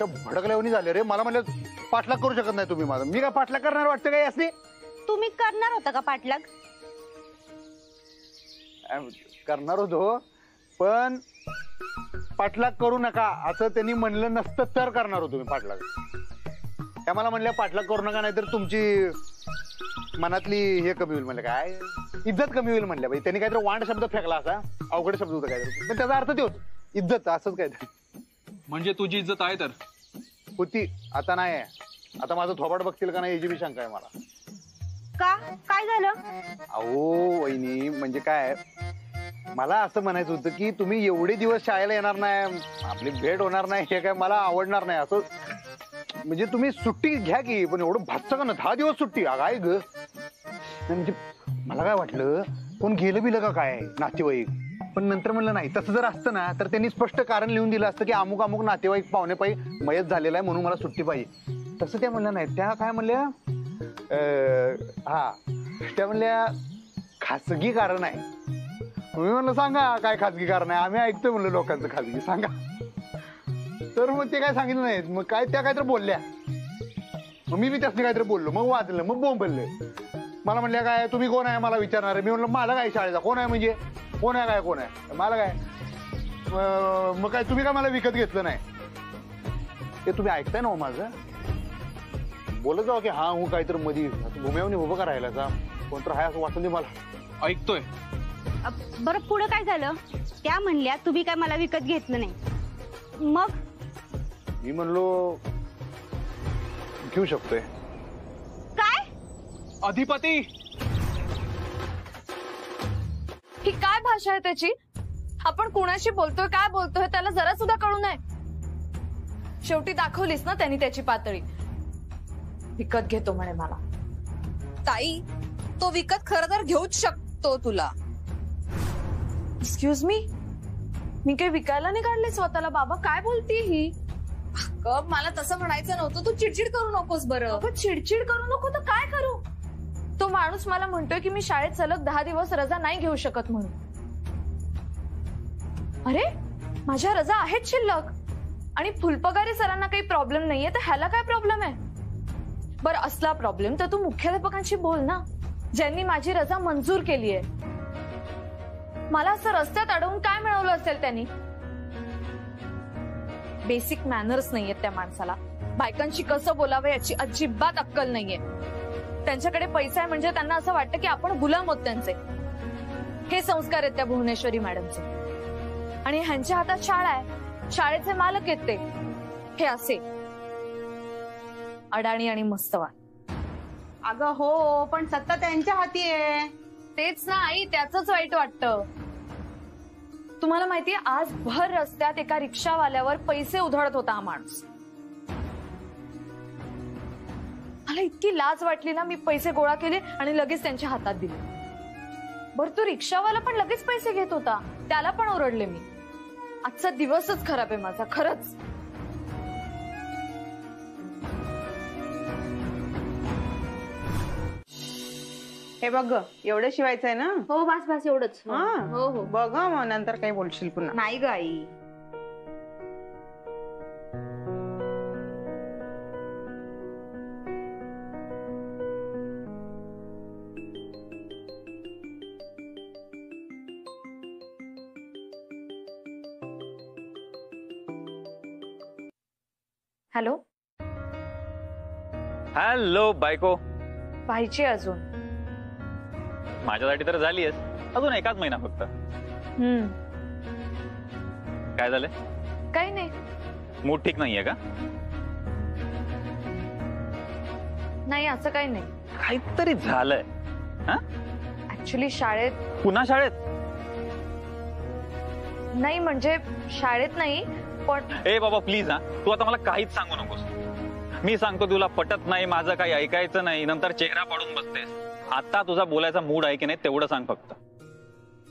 अशा भडकल्यावनी झाले रे. मला म्हणलं पाठलाग करू शकत नाही तुम्ही माझं. मी काय पाठलाग करणार वाटतं काय असते? तुम्ही करणार होता का पाठलाग? करणार होतो, पण पाठलाग करू नका असं त्यांनी म्हणलं नसतं तर करणार होतो मी पाठलाग. त्या मला म्हणल्या पाठलाग करू नका, नाहीतर तुमची मनातली हे कमी होईल. म्हणलं काय इज्जत कमी होईल म्हणल्या बाई. त्यांनी काहीतरी वांड शब्द फेकला, असा अवघड शब्द होता काहीतरी, पण त्याचा अर्थ तोच, इज्जत असंच काहीतरी. म्हणजे तुझी इज्जत आहे तर होती, आता नाही आहे. आता माझं थोबाड बघतील का नाही याची बी शंका आहे मला. का काय झालं? अहो वहिनी, म्हणजे काय, मला असं म्हणायचं होतं की तुम्ही एवढे दिवस शाळेला येणार नाही, आपली भेट होणार नाही, हे काय मला आवडणार नाही. असं म्हणजे तुम्ही सुट्टी घ्या की, पण एवढं भासतं का ना 10 दिवस सुट्टी? काय ग, म्हणजे मला काय वाटलं कोण गेलं बिलं का काय नातेवाईक, पण नंतर म्हणलं नाही. तसं जर असतं ना तर त्यांनी स्पष्ट कारण लिहून दिलं असतं की अमुक अमुक नातेवाईक पाहुणे पायी मयत झालेला आहे म्हणून मला सुट्टी पाहिजे. तसं त्या म्हणल्या नाही. त्या काय म्हणल्या, हा त्या म्हणल्या खासगी कारण आहे. तुम्ही म्हणलं सांगा काय खासगी कारण आहे, आम्ही ऐकतोय म्हणलं लोकांचं खासगी, सांगा. तर मग ते काय सांगितलं नाहीत. मग काय त्या काहीतरी बोलल्या, मग मी बी त्यासनी काहीतरी बोललो, मग वाचलं, मग बोंबलले. मला म्हणल्या काय तुम्ही कोण आहे मला विचारणार आहे. मी म्हणलं मला काय शाळेचा कोण आहे, म्हणजे कोण आहे काय, कोण आहे मला काय. मग काय तुम्ही काय मला विकत घेतलं नाही, ते तुम्ही ऐकताय ना हो माझं. बोलत जाऊ की हा हो काहीतरी मधी भूम्यावनी उभं करायला का कोणतं आहे असं वाटतं ते मला. ऐकतोय. बरं पुढे काय झालं? त्या म्हणल्या तुम्ही काय मला विकत घेतलं नाही. मग मी म्हणलो घेऊ शकतोय. काय अधिपती, ही काय भाषा आहे त्याची? आपण कुणाशी बोलतोय, काय बोलतोय त्याला जरा सुद्धा कळू नये. शेवटी दाखवलीस ना त्यांनी त्याची पातळी. विकत घेतो म्हणे मला. ताई, तो विकत खरं तर घेऊच शकतो तुला. एक्सक्यूज मी काही विकायला नाही काढले स्वतःला. बाबा काय बोलतीये ही? मला तसं म्हणायचं नव्हतं. तू चिडचिड करू नकोस बरं. अगं चिडचिड करू नको तर काय करू? तो माणूस मला म्हणतोय की मी शाळेत सलग 10 दिवस रजा नाही घेऊ शकत म्हणून. अरे माझ्या रजा आहेत शिल्लक, आणि फुलपगारी सरांना काही प्रॉब्लेम नाहीये, तर ह्याला काय प्रॉब्लेम आहे? बरं असला प्रॉब्लेम तर तू मुख्याध्यापकांशी बोल ना, ज्यांनी माझी रजा मंजूर केली आहे. मला असं रस्त्यात अडवून काय मिळवलं असेल त्यांनी? बेसिक मॅनर्स नाहीयेत त्या माणसाला. बायकांशी कसं बोलावं याची अजिबात अक्कल नाहीये. त्यांच्याकडे पैसा आहे म्हणजे त्यांना असं वाटतं की आपण गुलाम आहोत त्यांचे. हे संस्कार आहेत त्या भुवनेश्वरी मॅडमचे. आणि ह्यांच्या हातात शाळा आहे, शाळेचे मालक आहेत ते. हे असे अडाणी आणि मस्तवाद. अगं हो, पण सत्ता त्यांच्या हाती आहे. तेच ना आई, त्याच वाईट वाटतं. तुम्हाला माहितीये आज भर रस्त्यात एका रिक्षावाल्यावर पैसे उधळत होता हा माणूस. मला इतकी लाज वाटली ना, मी पैसे गोळा केले आणि लगेच त्यांच्या हातात दिले. बरं तो रिक्षावाला पण लगेच पैसे घेत होता, त्याला पण ओरडले मी. आजचा दिवसच खराब आहे माझा खरंच. हे बघ एवढं शिवायचंय ना? हो बस बस एवढंच. हा हो हो बघ मग नंतर काही बोलशील पुन्हा. नाही ग आई. हॅलो. हॅलो बायको. पाहिजे अजून. माझ्यासाठी तर झालीयस, अजून एकाच महिना फक्त. काय झालंय? काही नाही. मूड ठीक नाहीये का? नाही असं काही नाही. काहीतरी झालंय. ऍक्च्युली शाळेत. पुन्हा शाळेत? नाही म्हणजे शाळेत नाही पण. ए बाबा प्लीज, तू आता मला काहीच सांगू नकोस. मी सांगतो तुला पटत नाही, माझं काही ऐकायचं नाही, नंतर चेहरा पाडून बसतेस. आता तुझा बोलायचा मूड आहे की नाही तेवढं सांग फक्त.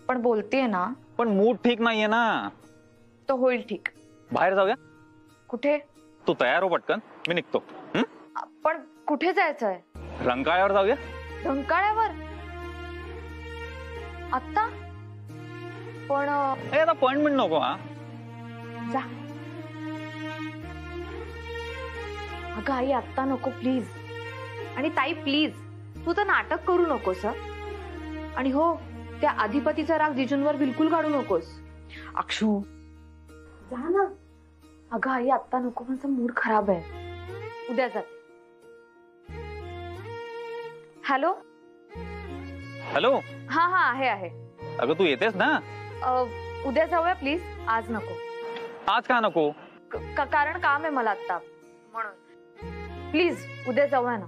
पण बोलतेय ना. पण मूड ठीक नाहीये ना. तो होईल ठीक. बाहेर जाऊया. कुठे? तू तयार हो पटकन, मी निघतो. पण कुठे जायचंय? रंकाळ्यावर जाऊया. रंकाळ्यावर? आता? पण अपॉइंटमेंट नको. हा जा. अगं आई आत्ता नको प्लीज. आणि ताई प्लीज तू तर नाटक करू नकोस हं. आणि हो त्या अधिपतीचा राग जिजूंवर बिलकुल काढू नकोस. अक्षू जा ना. अगं आई आत्ता नको, माझा मूड खराब आहे. उद्या जाते. हॅलो. हॅलो. हा हा आहे. अगं तू येतेस ना? उद्या जाऊया प्लीज, आज नको. आज का नको? कारण काम आहे मला आता म्हणून. प्लीज उद्या जाऊया ना.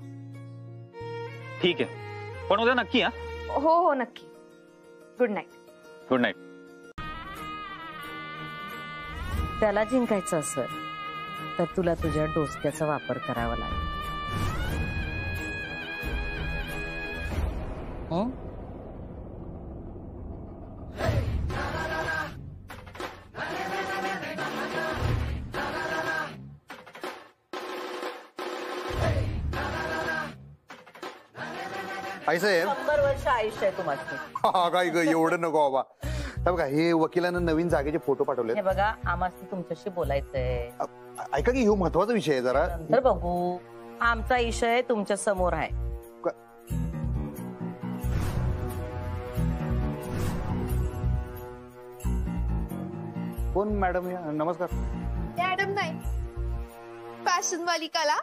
ठीक आहे, पण उद्या नक्की. हा हो नक्की. Good night. Good night. त्याला जिंकायचं असेल तर तुला तुझ्या डोसक्याचा वापर करावा लागेल. आई साहेब 100 वर्ष आयुष्य आहे तुम्हाला. काय ग एवढं नको बाबा. बघा हे वकिलानं नवीन जागेचे फोटो पाठवले. हे बघा आम्हाला तुमच्याशी बोलायचंय. ऐका की, हे महत्वाचा विषय आहे जरा. नंतर बघू. आमचा विषय तुमच्या समोर आहे. कोण मॅडम? नमस्कार. मॅडम नाही, फॅशन वाली कला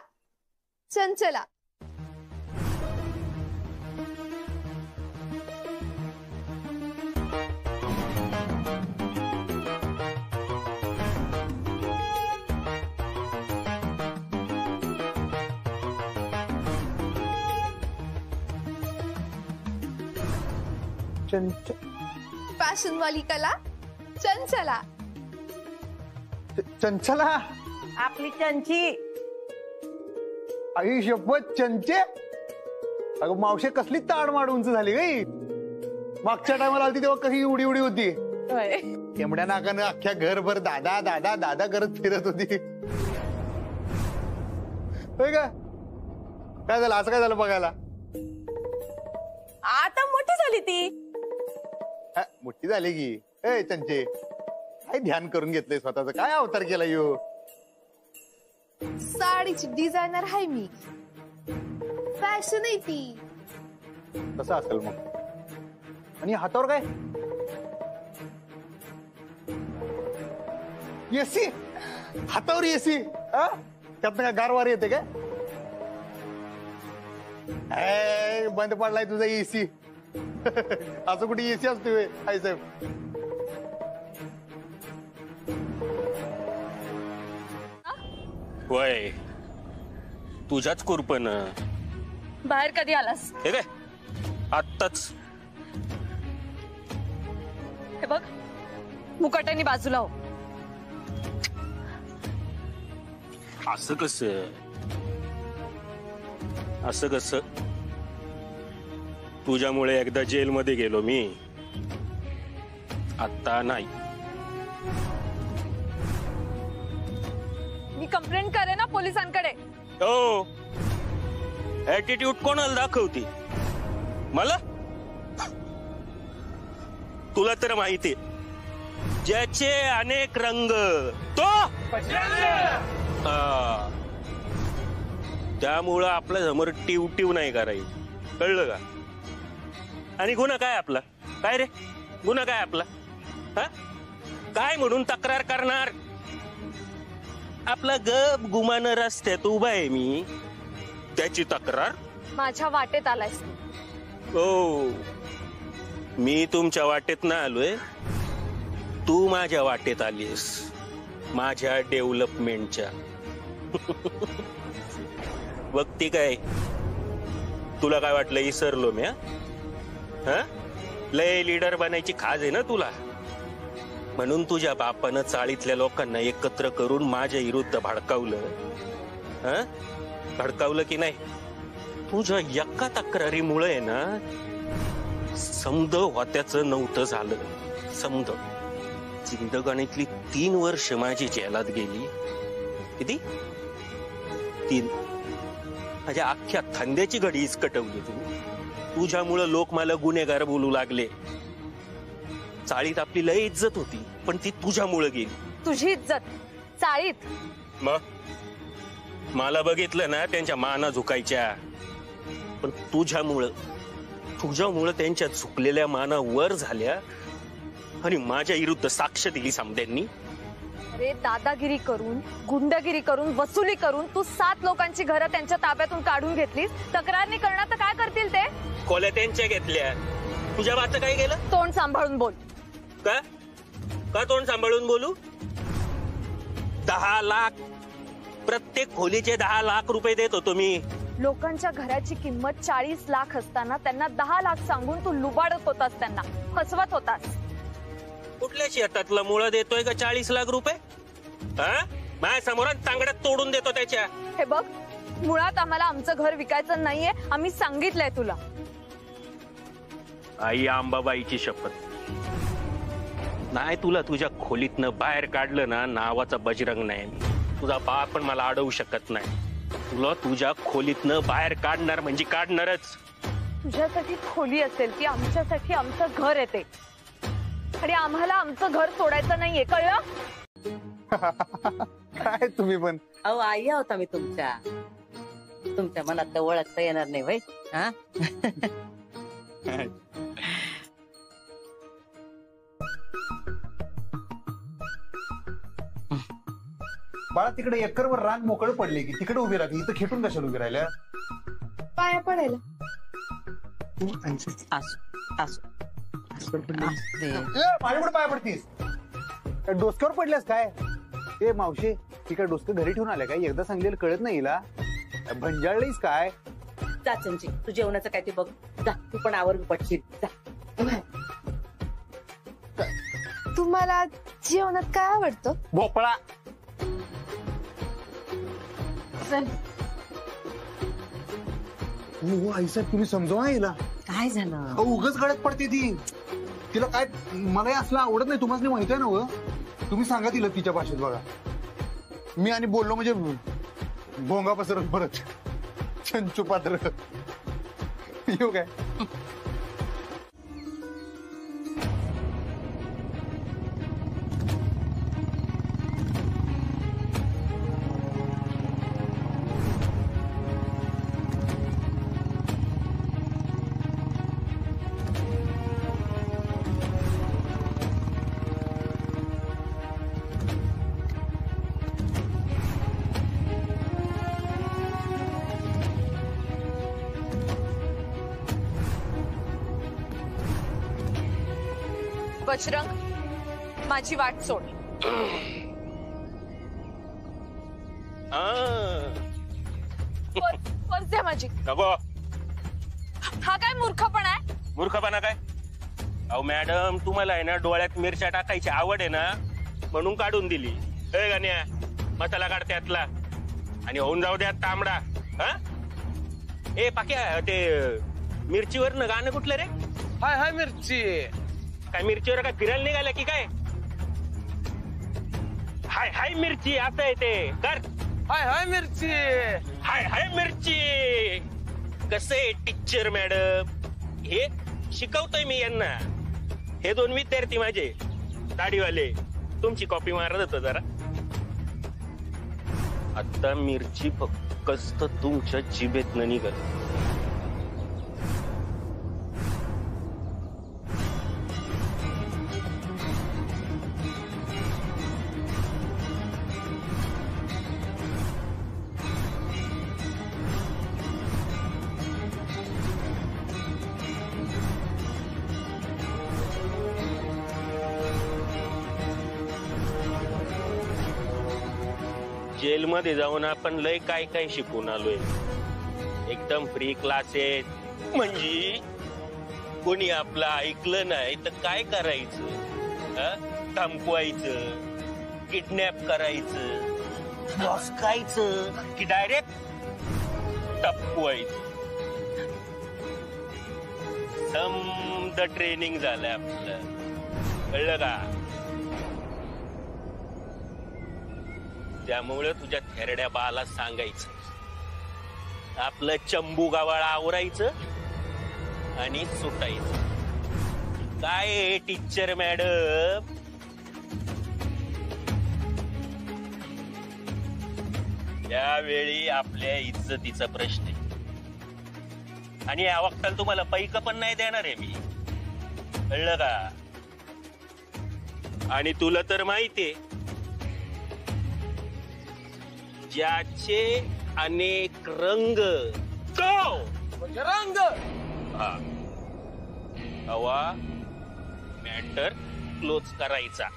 चंचला. फॅशन वाली कला चंचला. चंचला आपली चंची. आई शपथ, चंचे. अगं मावशी कसली ताडमाड उंच झाली गाई. मागच्या टायमाला आलती तेव्हा कशी उडी उडी होती. एवढ्या नाकानं अख्ख्या घरभर दादा दादा दादा करत फिरत होती. होय का? काय झालं? असं काय झालं बघायला? आता मोठी झाली ती. मोठी झाली की. ए चंचे, काय ध्यान करून घेतलंय स्वतःच? काय अवतार केला यो? साडीची डिझायनर आहे मी. फॅशन आहे ती. कसं असेल मग? आणि हातावर काय? एसी. हातावर एसी. त्यातनं काय गारवार येते काय? बंद पडलाय तुझा एसी. असं कुठे एसी असतोय आई साहेब? वय तुझ्याच कुरपन. बाहेर कधी आलास? हे काय आत्ताच. हे बघ मुकाट्यानी बाजूला हो. असं कसं? असं कसं? तुझ्यामुळे एकदा जेलमध्ये गेलो मी, आता नाही. मी कंप्लेंट करे ना पोलिसांकडे. हो, ऍटिट्यूड कोणाला दाखवती? मला? तुला तर माहिती, ज्याचे अनेक रंग तो. त्यामुळं आपल्या समोर टिव नाही करायची, कळलं का? आणि गुन्हा काय आपला? काय रे गुन्हा काय आपला? काय म्हणून तक्रार करणार? आपला गप गुमानं रस्त्यात उभा आहे मी, त्याची तक्रार? माझ्या वाटेत आलायस. हो, मी तुमच्या वाटेत ना आलोय, तू माझ्या वाटेत आलीस, माझ्या डेव्हलपमेंटच्या. बघती काय, तुला काय वाटलं इसरलो मी? लय लीडर बनायची खाज आहे ना तुला, म्हणून तुझ्या बापानं चाळीतल्या लोकांना एकत्र करून माझ्या विरुद्ध भडकावलं. भडकावलं की नाही? तुझ्या एका तक्रारीमुळे ना समद होत्याचं नव्हतं झालं. समद जिंदगाणीतली 3 वर्ष माझी जेलात गेली. किती? 3. माझ्या अख्ख्या खांद्याची घडी इसकटवली तू. तुझ्यामुळं लोक मला गुन्हेगार बोलू लागले. चाळीत आपली लय इज्जत होती, पण ती तुझ्यामुळे गेली. तुझी इज्जत चाळीत? मग मला बघितलं ना त्यांच्या माना झुकायच्या, पण तुझ्यामुळं त्यांच्या झुकलेल्या माना वर झाल्या आणि माझ्या विरुद्ध साक्ष दिली समद्यांनी. अरे दादागिरी करून, गुंडगिरी करून, वसुली करून तू 7 लोकांची घरं त्यांच्या ताब्यातून काढून घेतलीस. तक्रार नाही करणार तर काय करतील ते? कोल्या त्यांच्या घेतल्या. तुझ्या बाचं काय गेलं? तोंड सांभाळून बोल. का तोंड सांभाळून बोलू? 10 लाख, प्रत्येक खोलीचे 10 लाख रुपये देत होतो मी. लोकांच्या घराची किंमत 40 लाख असताना त्यांना 10 लाख सांगून तू लुबाडत होतास, त्यांना फसवत होतास. कुठल्या शेतातला मुळा देतोय का 40 लाख रुपये? माझ्या समोरात तांगड्यात तोडून देतो त्याच्या. हे बघ, मुळात आम्हाला आमचं घर विकायचं नाहीये, आम्ही सांगितलंय तुला. आई अंबाबाईची शपथ, नाही तुला तुझ्या खोलीतनं बाहेर काढलं ना, नावाचा बजरंग नाही. तुझा बाप पण मला अडवू शकत नाही. तुला तुझ्या खोलीतनं बाहेर काढणार म्हणजे काढणारच. तुझ्यासाठी खोली असेल की आमच्यासाठी आमचं घर येते, आणि आम्हाला आमचं घर सोडायचं नाहीये, कळलं? काय तुम्ही पण. अहो आई होता मी तुमच्या मनात तर ओळखता येणार नाही भाई. हा बाळा, तिकडे एकरवर रांग मोकळ पडले की तिकडे उभी राहते, इथं खेटून कशाला उभी राहिल्या? पाया पडायला. माझ्याकडे पाया पडतीस? डोसक्यावर पडल्यास काय? ए मावशी, ती काय डोसकं घरी ठेवून आल्या काय? एकदा सांगलेलं कळत नाही हिला? भंजाळलीस काय? जा चमची, तू जेवणाचं काय ते बघ. जा तू पण आवर पटशील. जा. तुम्हाला जेवणात काय आवडतं? भोपळा. आईसाहेब, तुम्ही समजावा हिला. काय झालं? उगाच गळत पडते ती. तिला काय, मला असलं आवडत नाही, तुम्हाला माहिती आहे ना? तुम्ही सांगा तिला तिच्या भाषेत. बघा, मी आणि बोललो म्हणजे भोंगा पसरत परत. चंचू पात्र येऊ काय? बजरंग, माझी वाट सोड. पर्स द्या माझी. नको. हा काय मूर्खपणा आहे? मूर्खपणा काय? अहो मॅडम, तुम्हाला आहे ना डोळ्यात मिरच्या टाकायची आवड आहे ना, म्हणून काढून दिली. ए गाण्या, मसाला काढ त्यातला आणि होऊन जाऊ द्या तांबडा. हा ए पाक्या, ते मिरचीवर गाणं कुठलं रे? हाय हाय मिरची. काय मिरचीवर काय फिरायला निघाल्या की काय? हाय हाय मिरची असं आहे ते. कर हाय हाय मिरची. हाय हाय मिरची. कसं आहे टीचर मॅडम, हे शिकवतोय मी यांना. हे 2 विद्यार्थी माझे दाढीवाले तुमची कॉपी मारत होतो जरा. आता मिरची फक्त तुमच्या जिभेतनं निघत. जेलमध्ये जाऊन आपण लय काय काय शिकून आलोय. एकदम फ्री क्लासेस. म्हणजे कोणी आपलं ऐकलं नाही तर काय करायचं? धमकवायचं, किडनॅप करायचं, भोसकायचं की डायरेक्ट टपवायचं. समद ट्रेनिंग झालंय आपलं, कळलं का? त्यामुळे तुझ्या थेरड्या बाला सांगायचं, आपलं चंबू गावाळा आवरायचं आणि सुटायचं. काय टीचर मॅडम, यावेळी आपल्या इज्जतीचा प्रश्न आहे आणि या वक्ताला तुम्हाला पैक पण नाही देणार आहे मी, कळलं का? आणि तुला तर माहितीये ज्याचे अनेक रंग तो म्हणजे रंग हवा मॅटर क्लोज करायचा.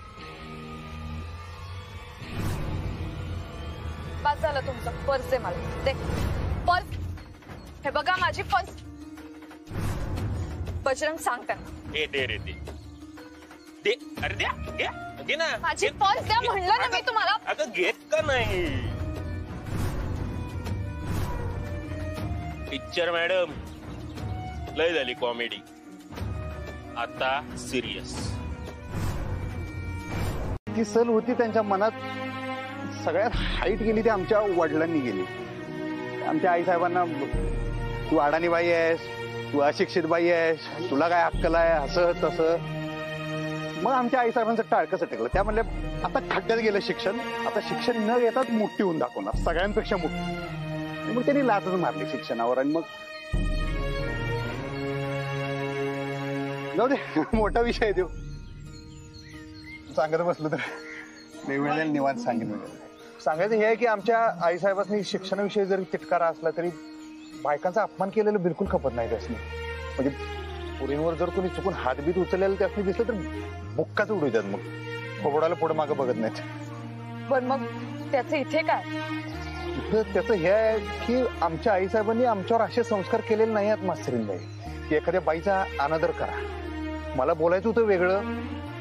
बस झालं तुमचं. पर्स आहे मला दे. पर्स हे बघा माझी पर्स. बजरंग सांग त्यांना. ए दे रे दे दे. अरे द्या घ्या घे ना. माझी पर्स द्या म्हणलं ना मी तुम्हाला. अगं घेत का नाही? पिक्चर मॅडम लय झाली कॉमेडी, आता सिरियस. ती सल होती त्यांच्या मनात, सगळ्यात हाईट गेली ती आमच्या वडिलांनी गेली. आमच्या आईसाहेबांना तू अडाणी बाई आहेस, तू अशिक्षित बाई आहेस, तुला काय अक्कल आहे, असं तसं. मग आमच्या आईसाहेबांचं टाळकं सटकलं. त्या म्हणल्या आता खड्ड्यात गेलं शिक्षण, आता शिक्षण न घेताच मोठी होऊन दाखवणार, सगळ्यांपेक्षा मोठी. मग त्यांनी लाचच मारली शिक्षणावर. आणि मग जाऊ दे, मोठा विषय आहे तो. सांगत बसलो तर वेगवेगळ्या निवांत सांगेन. सांगायचं हे आहे की आमच्या आईसाहेबांनी शिक्षणाविषयी जरी तिटकारा असला तरी बायकांचा अपमान केलेला बिलकुल खपत नाही त्यासनी. म्हणजे पुरींवर जर कोणी चुकून हातबीत उचललेलं त्यासनी दिसलं तर बुक्काच उडू द्यात. मग खोबडाला पुढे मागं बघत नाहीत. पण मग त्याचं इथे काय? त्याचं हे आहे की आमच्या आईसाहेबांनी आमच्यावर असे संस्कार केलेले नाही आहेत मास्तरीनबाई, की एखाद्या बाईचा अनादर करा. मला बोलायचं होतं वेगळं,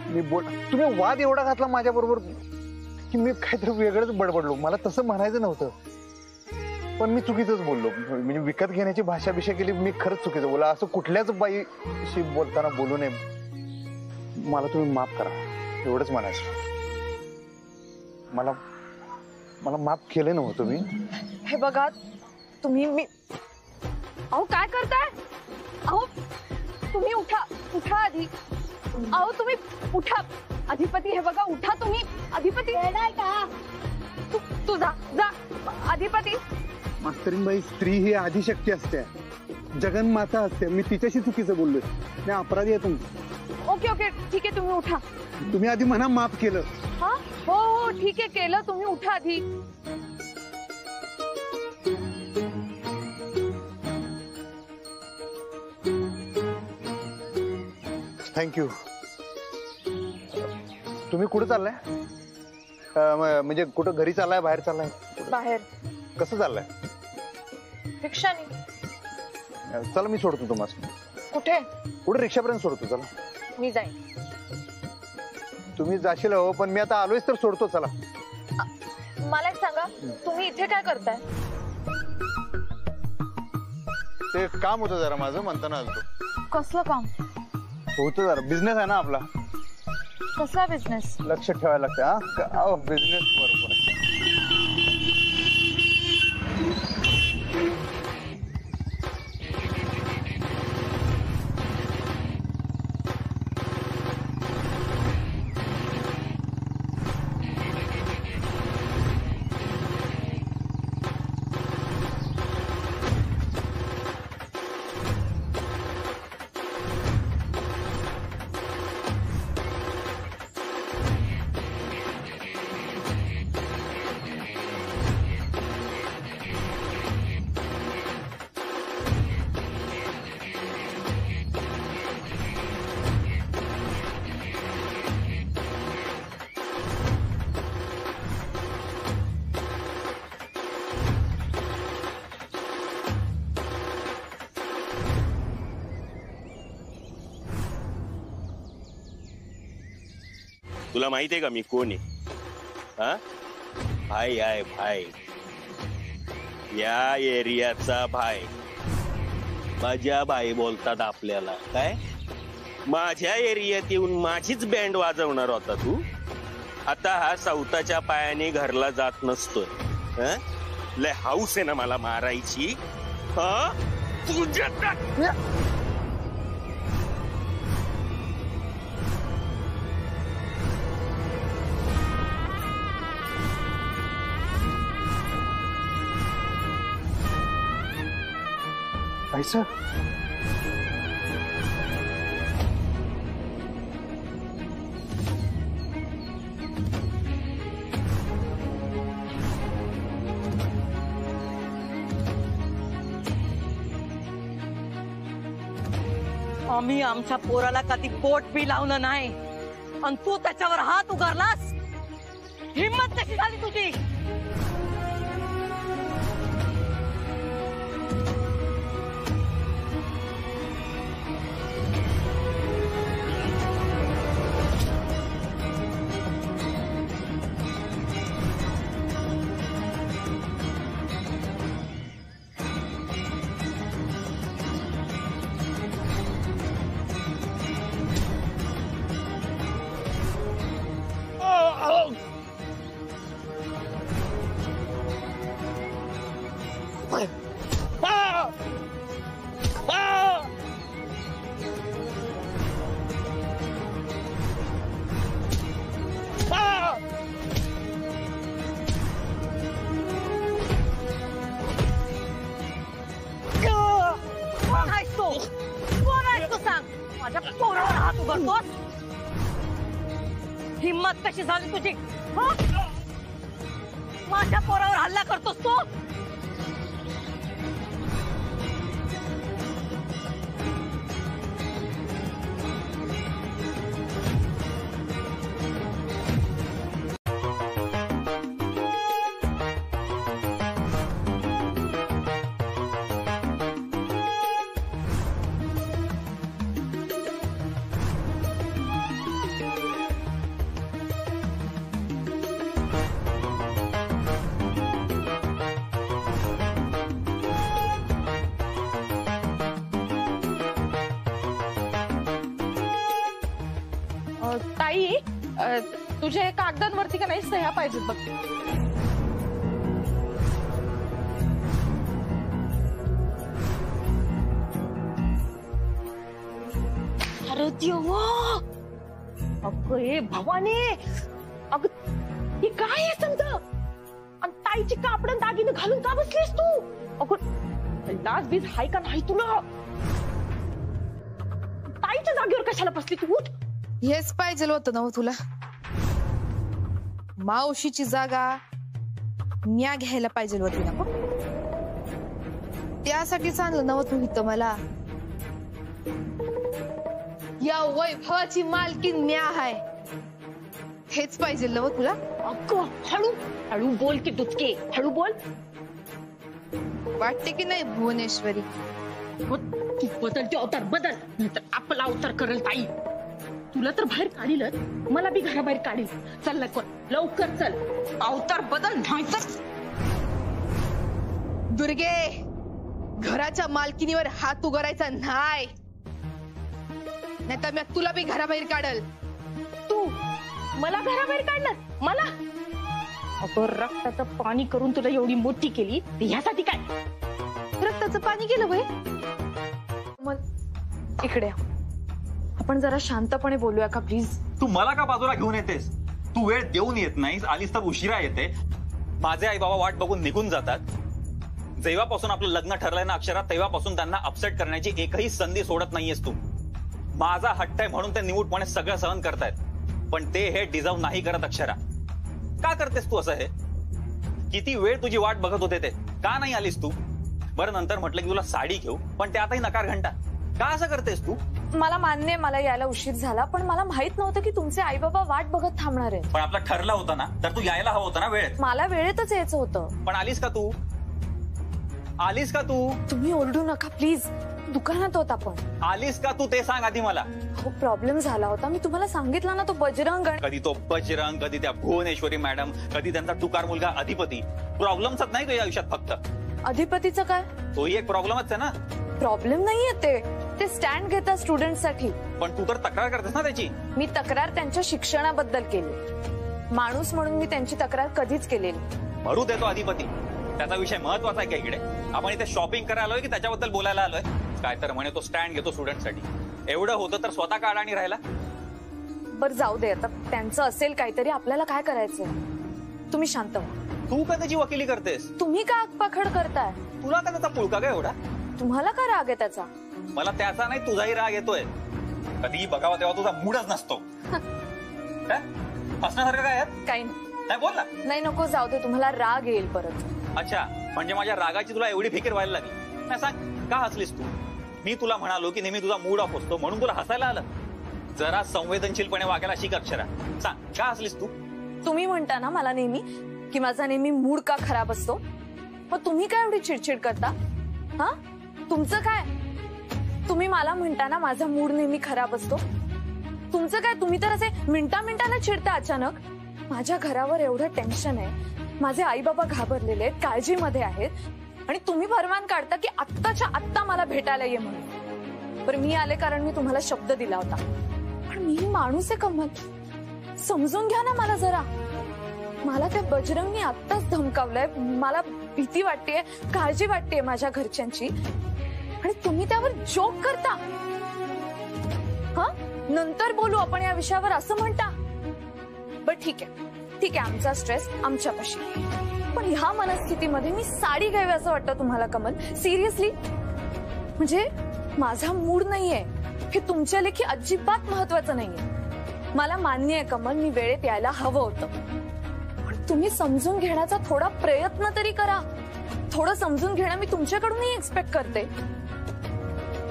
मी तुम्ही वाद एवढा घातला माझ्या बरोबर की मी काहीतरी वेगळंच बडबडलो. मला तसं म्हणायचं नव्हतं, पण मी चुकीचंच बोललो. म्हणजे विकत घेण्याची भाषा बिषा केली, मी खरंच चुकीचं बोललो. असं कुठल्याच बाईशी बोलताना बोलू नये. मला तुम्ही माफ करा, एवढंच म्हणायचं. मला मला माफ केलं नव्हतं तुम्ही. हे बघा तुम्ही मी अहो काय करताय? अहो तुम्ही उठा उठा आधी. अहो तुम्ही उठा. अधिपती हे बघा उठा तुम्ही. अधिपती का तू जा जा. अधिपती मास्तरीनबाई, स्त्री ही आदिशक्ती असते, जगन्माता असते. मी तिच्याशी चुकीचं बोललोय, मी अपराधी आहे तुम्ही. ओके ओके ठीक आहे तुम्ही उठा. तुम्ही आधी म्हणा माफ केलं. हा हो हो ठीक आहे केलं. तुम्ही उठा आधी. थँक्यू. तुम्ही कुठं चाललाय? म्हणजे कुठं घरी चाललाय, बाहेर चाललाय? बाहेर. कसं चाललंय? रिक्षाने. चला मी सोडतो तुम्हाला. कुठे? कुठे? रिक्षापर्यंत सोडतो. चला मी जाईन. तुम्ही जाशील हो, पण मी आता आलोयच तर सोडतो. चला. मला एक सांगा, तुम्ही इथे काय करताय? ते काम होतं जरा माझं, म्हणताना आलतो. कसलं काम होतं? जरा बिझनेस आहे ना आपला. कसला बिझनेस? लक्ष ठेवायला लागतं. हा बिझनेस बरोबर. तुला माहितीये का मी कोण आहे? हा भाई आहे भाई. या एरियाचा भाई. माझ्या भाई बोलतात आपल्याला. काय माझ्या एरियात येऊन माझीच बँड वाजवणार होता तू? आता हा सवताच्या पायाने घरला जात नसतोय. लय हाऊस आहे ना मला मारायची. हा तुझ्या जायचं. आम्ही आमच्या पोराला कधी पोट बी लावलं नाही आणि तू त्याच्यावर हात उगारलास. हिम्मत कशी झाली तुझी? माझ्या पोरावर हात उघडतोस? हिम्मत कशी झाली तुझी? माझ्या पोरावर हल्ला करतोस तू? ताई, तुझ्या कागदांवरती का नाही सह्या पाहिजेत बघ. अरे देवा, अगं हे भवानी, अगं हे काय आहे समजा? आणि ताईची कापड दागिने घालून का बसलीस तू? अगं लाज बीज हाय का नाही तुला? ताईच्या जागेवर कशाला बसली तू? उठ. हेच पाहिजे होतं ना तुला. मावशीची जागा न्या घ्यायला पाहिजे होती ना. त्यासाठीच आणलं नव तू इथं मला. या वैभवाची मालकीन म्या आहे. हेच पाहिजे नव तुला. अगं हळू हळू बोल की दुचके, हळू बोल. वाटते की नाही भुवनेश्वरी? तू बदलते अवतार बदल, नाहीतर आपला अवतार करेल ताई. तुला तर बाहेर काढीलच, मला बी घराबाहेर काढील. चल लवकर चल, अवतार बदल नाहीतर. दुर्गे, घराच्या मालकिनीवर हात उगारायचा नाही, नाहीतर मी तुला बी घराबाहेर काढल. तू मला घराबाहेर काढणार? मला? अगं रक्ताचं पाणी करून तुला एवढी मोठी केली, ह्यासाठी काय? रक्ताचं पाणी केलं बाई? मग इकडे आपण जरा शांतपणे बोलूया का प्लीज? तू मला का बाजूला घेऊन येतेस? तू वेळ देऊन येत नाहीस, आलीस तर उशिरा येते. माझे आई बाबा वाट बघून निघून जातात. जेव्हापासून आपलं लग्न ठरलंय ना अक्षरा, तेव्हापासून त्यांना अपसेट करण्याची एकही संधी सोडत नाहीयेस तू. माझा हट्ट आहे म्हणून ते निमूटपणे सगळं सहन करतायत, पण ते हे डिझर्व नाही करत. अक्षरा, का करतेस तू असं? हे किती वेळ तुझी वाट बघत होते, ते का नाही आलीस तू? बरं नंतर म्हटलं की तुला साडी घेऊ, पण ते आताही नकार घंटा. का असं करतेस तू? मला मान्य आहे मला यायला उशीर झाला, पण मला माहित नव्हतं की तुमचे आई बाबा वाट बघत थांबणार आहे. पण आपलं ठरलं होतं ना, तर तू यायला हवं होतं ना वेळेत. मला वेळेतच यायचं होतं. पण आलीस का तू? आलीस का तू? तुम्ही ओरडू नका प्लीज, दुकानात होत आपण. आलीस का तू ते सांग आधी मला. हो प्रॉब्लेम झाला होता, मी तुम्हाला सांगितलं ना. तो बजरंग, कधी तो बजरंग, कधी त्या भुवनेश्वरी मॅडम, कधी त्यांचा टुकार मुलगा अधिपती. प्रॉब्लेमच नाही तुझ्या आयुष्यात फक्त. अधिपतीचं काय? तोही एक प्रॉब्लेमच आहे ना. प्रॉब्लेम नाहीये ते स्टँड घेतात स्टुडंटसाठी. पण तू तर तक्रार करतेस ना त्याची. मी तक्रार त्यांच्या शिक्षणाबद्दल केली. माणूस म्हणून मी त्यांची तक्रार कधीच केलेली. भरू देतो अधिपती, त्याचा विषय महत्वाचा आहे का इकडे? आपण इथे शॉपिंग करायला आलोय की त्याच्याबद्दल बोलायला आलोय? काय तर म्हणे तो स्टँड घेतो स्टुडंटसाठी. एवढं होतं तर स्वतः का अडाणी राहिला? बरं जाऊ दे, आता त्यांचं असेल काहीतरी, आपल्याला काय करायचंय? तुम्ही शांत व्हा. तू का त्याची वकिली करतेस? तुम्ही का आगपाखड करताय? तुला का त्याचा पुळका काय एवढा? तुम्हाला का राग आहे त्याचा? मला त्याचा नाही तुझाही राग येतोय. कधी बघावा तेव्हा तुझा मूडच नसतो. काय हसण्यासारखं काय आहे? काही नाही. नाही बोल ना. नाही नको जाऊ दे, तुम्हाला राग येईल परत. अच्छा, म्हणजे माझ्या रागाची तुला एवढी फिकीर व्हायला लागली? नाही सांग, का हसलीस तू? मी तुला म्हणालो की नेहमी तुझा मूड ऑफ असतो म्हणून तुला हसायला आलं? जरा संवेदनशीलपणे वागायला शिक अक्षरा. सांग, का हसलीस तू? तुम्ही म्हणता ना मला नेहमी की माझा नेहमी मूड का खराब असतो, मग तुम्ही काय एवढी चिडचिड करता? हा, तुमचं काय? तुम्ही मला म्हणता ना माझा मूड नेहमी खराब असतो, तुमचं काय? तुम्ही तर असे मिनिटाला चिडता अचानक. माझ्या घरावर एवढं टेन्शन आहे, माझे आई बाबा घाबरलेले आहेत, काळजीमध्ये आहेत, आणि तुम्ही भरमान काढता की आत्ताच्या आत्ता मला भेटायला ये म्हणून. पण मी आले कारण मी तुम्हाला शब्द दिला होता. पण मी माणूस आहे कमल, समजून घ्या ना मला जरा. मला त्या बजरंगने आत्ताच धमकावलंय, मला भीती वाटतेय, काळजी वाटतेय माझ्या घरच्यांची, आणि तुम्ही त्यावर जोक करता. हा, नंतर बोलू आपण या विषयावर असं म्हणता. बर ठीक आहे, आमचा स्ट्रेस आमच्यापाशी. पण ह्या मनस्थितीमध्ये मी साडी घ्यावी असं वाटतं तुम्हाला कमल? सिरियसली? म्हणजे माझा मूड नाहीये हे तुमच्या लेखी अजिबात महत्वाचं नाहीये. मला मान्य आहे कमल, मी वेळेत यायला हवं होतं, पण तुम्ही समजून घेण्याचा थोडा प्रयत्न तरी करा. थोडं समजून घेणं मी तुमच्याकडूनही एक्सपेक्ट करते.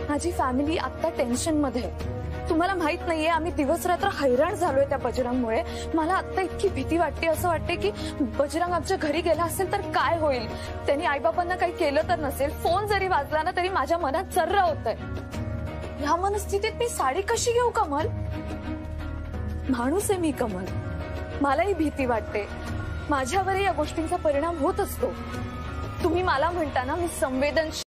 माझी फॅमिली आता टेन्शन मध्ये आहे. तुम्हाला माहित नाहीये, आम्ही दिवस रात्र हैराण झालोय त्या बजरंगमुळे. मला आता इतकी भीती वाटते, असं वाटते की बजरंग आमच्या घरी गेला असेल तर काय होईल, त्यांनी आईबापांना काही केलं तर नसेल. फोन जरी वाजला ना तरी माझ्या मनात चर्रा होतंय. ह्या मनस्थितीत मी साडी कशी घेऊ कमल? माणूस आहे मी कमल, मलाही भीती वाटते, माझ्यावरही या गोष्टींचा परिणाम होत असतो. तुम्ही मला म्हणता ना मी संवेदनशील